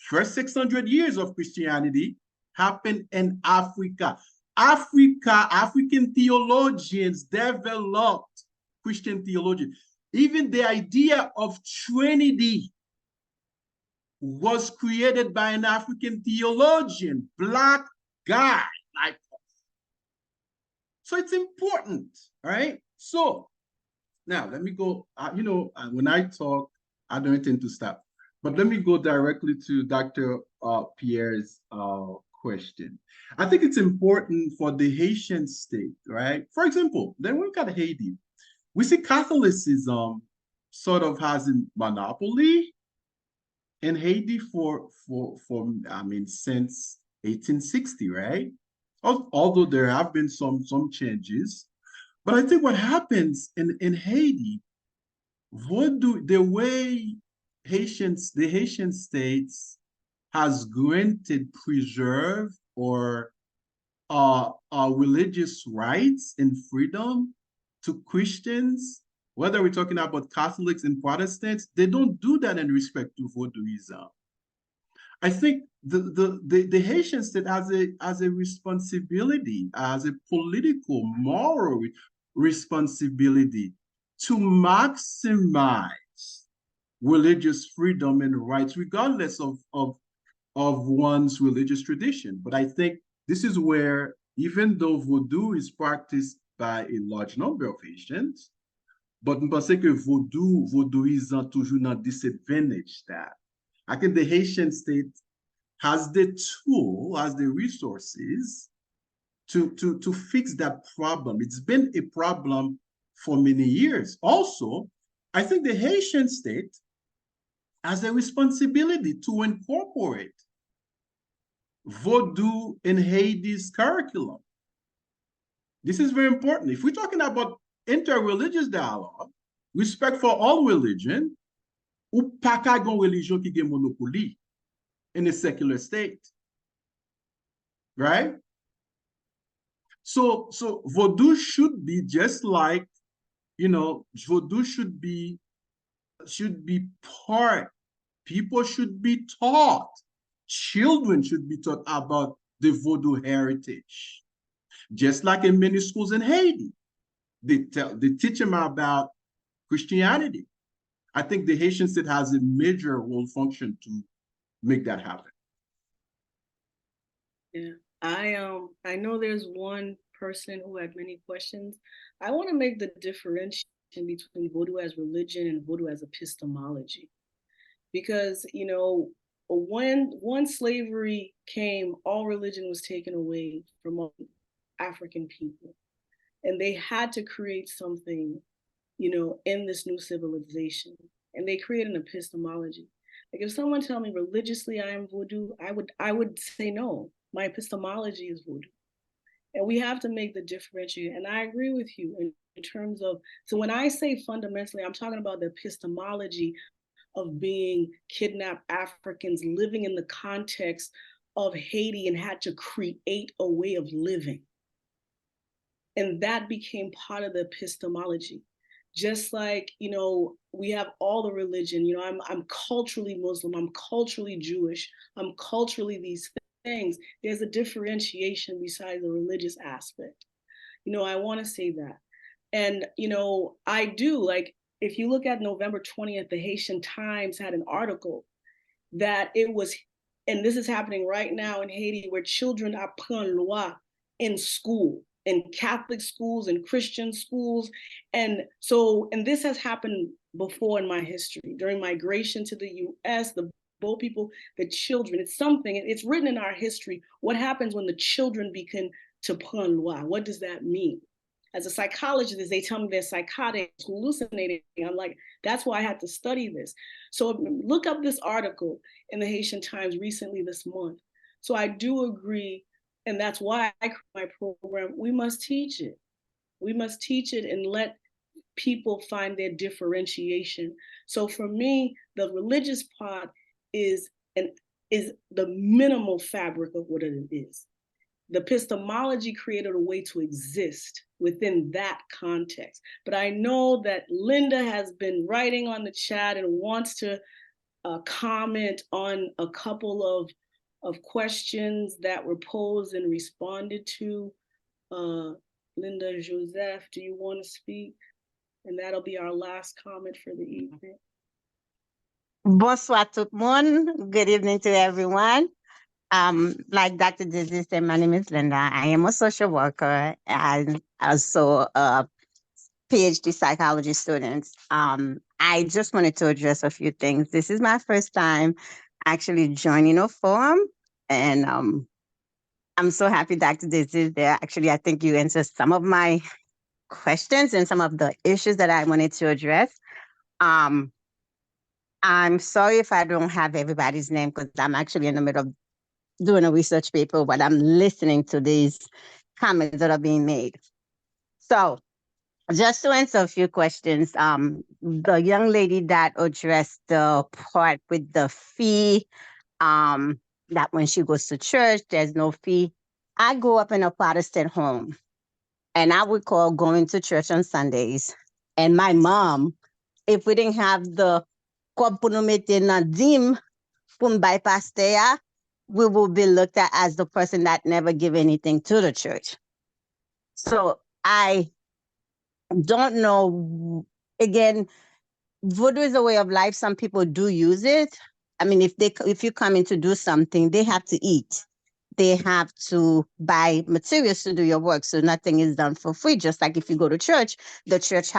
first 600 years of Christianity happened in Africa. African theologians developed Christian theology. Even the idea of Trinity was created by an African theologian, Black guy like us. So it's important, all right? So now let me go, when I talk, I don't intend to stop, but let me go directly to Dr. Pierre's question. I think it's important for the Haitian state, right? For example, then we've got Haiti. We see Catholicism sort of has a monopoly in Haiti since 1860, right? although there have been some changes. But I think what happens in Haiti, Vodou, the way the Haitian states has granted, preserve, or religious rights and freedom to Christians, whether we're talking about Catholics and Protestants, they don't do that in respect to Vodouism. I think the Haitian state has a responsibility, as a political, moral responsibility to maximize religious freedom and rights, regardless of one's religious tradition. But I think this is where, even though Vodou is practiced by a large number of Haitians, but je pense que Vodouism toujours not disadvantage that. I think the Haitian state has the tool, has the resources to fix that problem. It's been a problem for many years. Also, I think the Haitian state has a responsibility to incorporate Vodou in Haiti's curriculum. This is very important. If we're talking about interreligious dialogue, respect for all religion, ou pa ka gon religion ki gen monopoly in a secular state, right? So Vodou should be just like, Vodou should be part. People should be taught. Children should be taught about the Vodou heritage. Just like in many schools in Haiti, they teach them about Christianity. I think the Haitian state has a major role function to make that happen. Yeah, I know there's one person who had many questions. I want to make the differentiation between Vodou as religion and Vodou as epistemology, because when slavery came, all religion was taken away from all African people, and they had to create something, in this new civilization, and they created an epistemology. Like, if someone tell me religiously I am Vodou, I would say no. My epistemology is Vodou, and we have to make the differentiation. And I agree with you in terms of, so when I say fundamentally, I'm talking about the epistemology of being kidnapped Africans living in the context of Haiti and had to create a way of living. And that became part of the epistemology. Just like, we have all the religion, I'm culturally Muslim, I'm culturally Jewish, I'm culturally these things. There's a differentiation besides the religious aspect. I want to say that. And, I do, like, if you look at November 20th, the Haitian Times had an article that it was, and this is happening right now in Haiti, where children apprennent loi in school, in Catholic schools and Christian schools. And this has happened before in my history. During migration to the US, the Boer people, the children, it's written in our history. What happens when the children begin to prendre loi? What does that mean? As a psychologist, they tell me they're psychotic, hallucinating. I'm like, that's why I had to study this. So look up this article in the Haitian Times recently this month. So I do agree. And that's why I create my program. We must teach it. We must teach it and let people find their differentiation. So for me, the religious part is the minimal fabric of what it is. The epistemology created a way to exist within that context. But I know that Linda has been writing on the chat and wants to comment on a couple of questions that were posed and responded to. Linda Joseph, do you want to speak? And that'll be our last comment for the evening. Bonsoir tout le monde. Good evening to everyone. Like Dr. Desir said, my name is Linda. I am a social worker and also a PhD psychology student. I just wanted to address a few things. This is my first time actually joining a forum, and I'm so happy Dr. Desir there. Actually, I think you answered some of my questions and some of the issues that I wanted to address. I'm sorry if I don't have everybody's name because I'm actually in the middle of doing a research paper, but I'm listening to these comments that are being made. So just to answer a few questions, the young lady that addressed the part with the fee, that when she goes to church, there's no fee. I grew up in a Protestant home, and I would call going to church on Sundays. And my mom, if we didn't have the dim bypass there, we will be looked at as the person that never give anything to the church. So I don't know. Again, voodoo is a way of life. Some people do use it. I mean, if you come in to do something, they have to eat. They have to buy materials to do your work. So nothing is done for free. Just like if you go to church, the church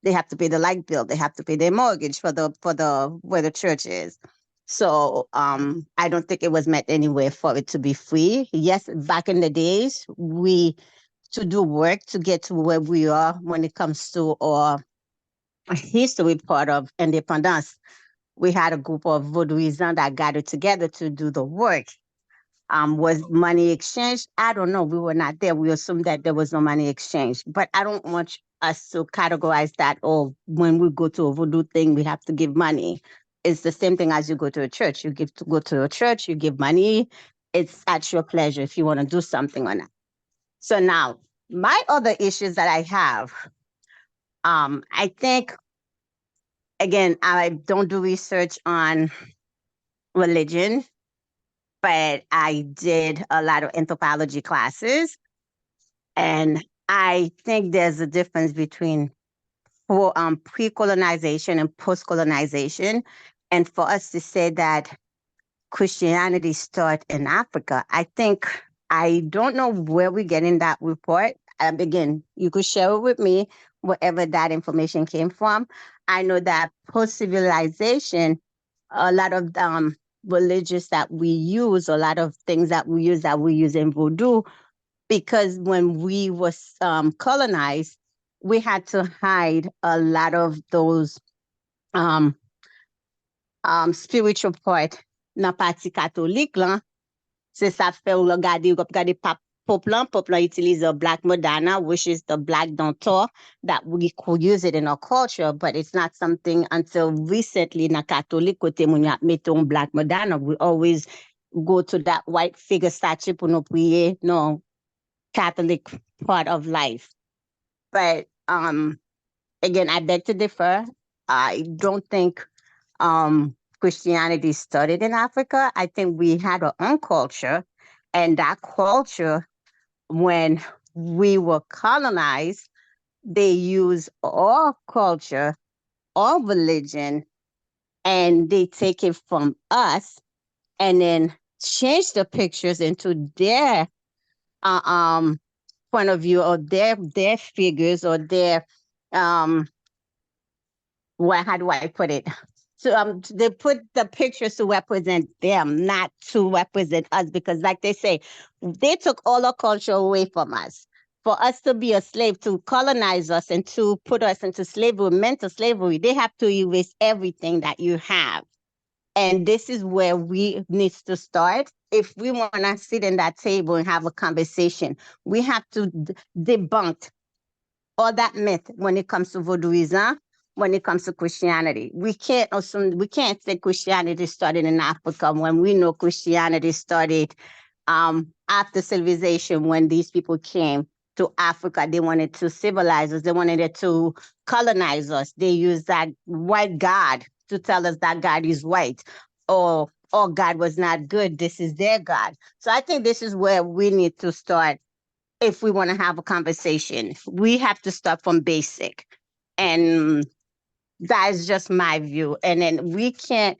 they have to pay the light bill. They have to pay their mortgage for the where the church is. So I don't think it was meant anywhere for it to be free. Yes, back in the days, to do work to get to where we are when it comes to our history part of independence, we had a group of Vodouists that gathered together to do the work. Was money exchanged? I don't know. We were not there. We assumed that there was no money exchange. But I don't want us to categorize that, oh, when we go to a voodoo thing, we have to give money. It's the same thing as you go to a church. You go to a church, you give money. It's at your pleasure if you want to do something or not. So now, my other issues that I have, I think, again, I don't do research on religion, but I did a lot of anthropology classes. And I think there's a difference between pre-colonization and post-colonization. And for us to say that Christianity started in Africa, I don't know where we're getting that report. Again, you could share it with me, wherever that information came from. I know that post-civilization, a lot of religious that we use, a lot of things that we use in voodoo, because when we was colonized, we had to hide a lot of those spiritual part. Nan parti catholique lan, c'est ça fait ou regardez peuple utilise a black Madonna, which is the black dentor, that we could use it in our culture, but it's not something until recently na Catholic kote moun ya mette on black Madonna. We always go to that white figure statue pour nous prier, no Catholic part of life. But again, I beg to differ. I don't think Christianity started in Africa. I think we had our own culture, and that culture, when we were colonized, they used our culture, our religion, and they take it from us and then change the pictures into their point of view, or their figures, or their how do I put it? So they put the pictures to represent them, not to represent us, because like they say, they took all our culture away from us. For us to be a slave, to colonize us and to put us into slavery, mental slavery, they have to erase everything that you have. And this is where we need to start. If we want to sit in that table and have a conversation, we have to debunk all that myth when it comes to Vodouism, when it comes to Christianity. We can't say Christianity started in Africa when we know Christianity started after civilization. When these people came to Africa, they wanted to civilize us. They wanted to colonize us. They used that white God to tell us that God is white, or God was not good. This is their God. So I think this is where we need to start. If we want to have a conversation, we have to start from basic. And that is just my view. And then we can't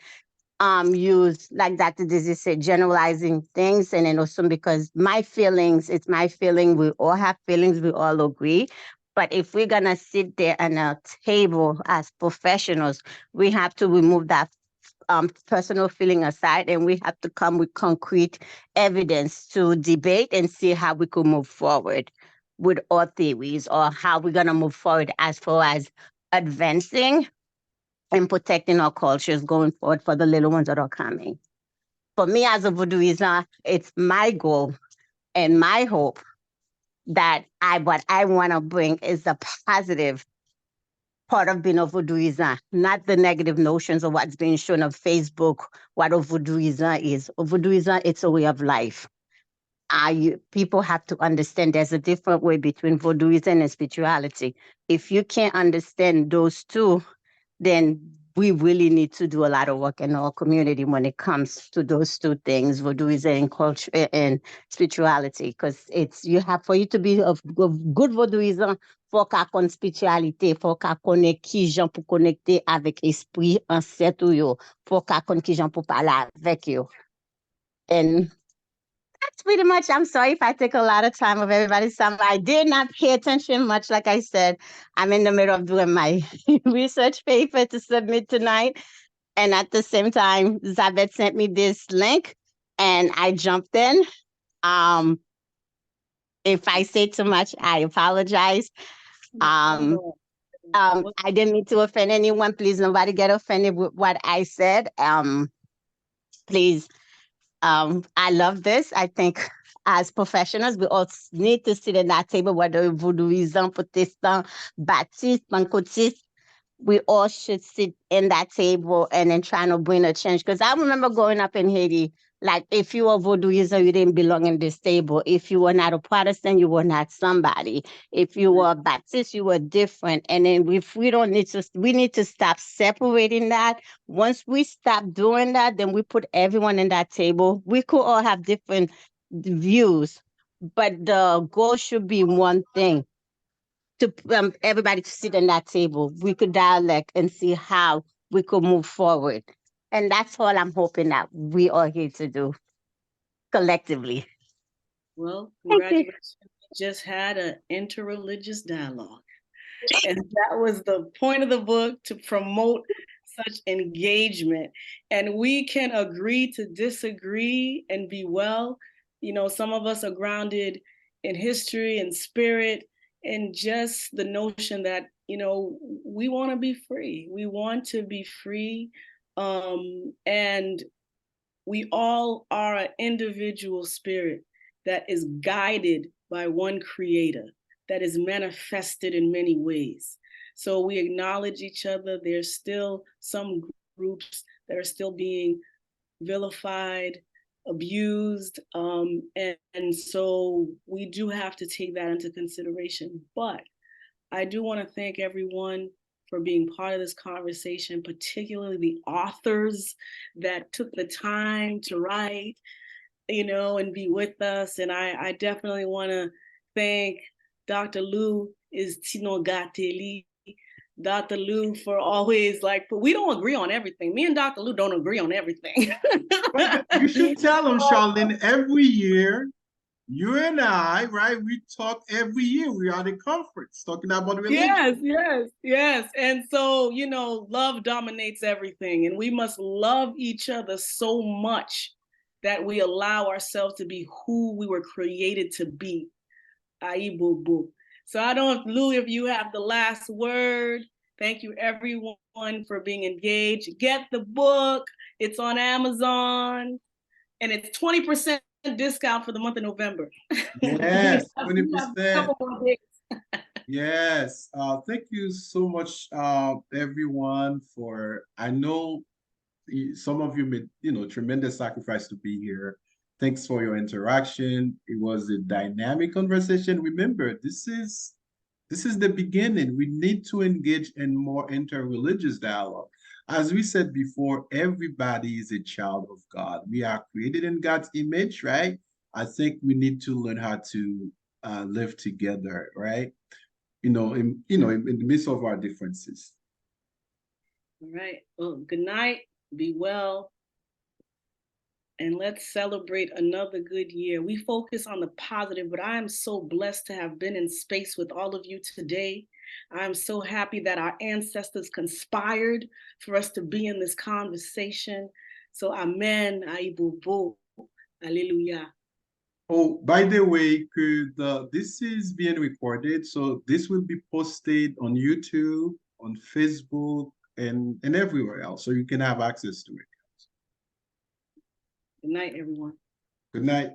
use, like Dr. Desir said, generalizing things. And then also, because my feelings, it's my feeling. We all have feelings. We all agree. But if we're going to sit there at a table as professionals, we have to remove that personal feeling aside, and we have to come with concrete evidence to debate and see how we could move forward with our theories, or how we're going to move forward as far as advancing and protecting our cultures going forward for the little ones that are coming. for me as a Vodouisan, it's my goal and my hope that what I want to bring is the positive part of being a Vodouisan, not the negative notions of what's being shown on Facebook, what a Vodouisan is. A Vodouisan, it's a way of life. People have to understand there's a different way between Vodouism and spirituality. If you can't understand those two, then we really need to do a lot of work in our community when it comes to those two things, Vodouism and culture and spirituality. Because for you to be a good Vodouism, faut qu'à connaître spiritualité, faut qu'à connaître qui gens pour connecter avec esprit ancêtre yo, faut qu'à connaître qui gens pour parler avec yo. And that's pretty much, I'm sorry if I take a lot of time of everybody's time. I did not pay attention much. Like I said, I'm in the middle of doing my research paper to submit tonight. And at the same time, Zabeth sent me this link and I jumped in. If I say too much, I apologize. I didn't mean to offend anyone. Please, nobody get offended with what I said. Please. I love this. I think as professionals, we all need to sit at that table, whether Vodouisan, Protestant, Baptist, Pancotist, we all should sit in that table and then trying to bring a change. Because I remember growing up in Haiti, like if you were Vodouisan, you didn't belong in this table. If you were not a Protestant, you were not somebody. If you were a Baptist, you were different. And then if we need to stop separating that. Once we stop doing that, then we put everyone in that table. We could all have different views, but the goal should be one thing. To everybody to sit in that table, we could dialogue and see how we could move forward. And that's all I'm hoping that we are here to do collectively. Well, congratulations. We just had an interreligious dialogue. And that was the point of the book, to promote such engagement. And we can agree to disagree and be well. You know, some of us are grounded in history and spirit, and just the notion that, you know, we want to be free. We want to be free. And we all are an individual spirit that is guided by one creator, that is manifested in many ways. So we acknowledge each other. There's still some groups that are still being vilified, abused, and so we do have to take that into consideration. But I do want to thank everyone for being part of this conversation, particularly the authors that took the time to write, you know, and be with us. And I definitely want to thank Dr. Lou Istinogateli, Dr. Lou, for always, like, but we don't agree on everything. Me and Dr. Lou don't agree on everything. You should tell them, Charlene, every year, you and I, right, we talk every year. We are at a conference talking about religion. Yes. And so, you know, love dominates everything. And we must love each other so much that we allow ourselves to be who we were created to be. Aye, boo, boo. So I don't know, Lou, if you have the last word. Thank you, everyone, for being engaged. Get the book. It's on Amazon. And it's 20% discount for the month of November. Yes, 20%. Yes. Thank you so much, everyone, for, I know some of you made, you know, tremendous sacrifice to be here. Thanks for your interaction. It was a dynamic conversation. Remember, this is the beginning. We need to engage in more interreligious dialogue. As we said before, everybody is a child of God. We are created in God's image, right? I think we need to learn how to live together, right? In the midst of our differences. All right. Well, good night. Be well. And let's celebrate another good year. We focus on the positive, but I am so blessed to have been in space with all of you today. I'm so happy that our ancestors conspired for us to be in this conversation. So amen, aibubu, hallelujah. Oh, by the way, this is being recorded, so this will be posted on YouTube, on Facebook, and everywhere else, so you can have access to it. Good night, everyone. Good night.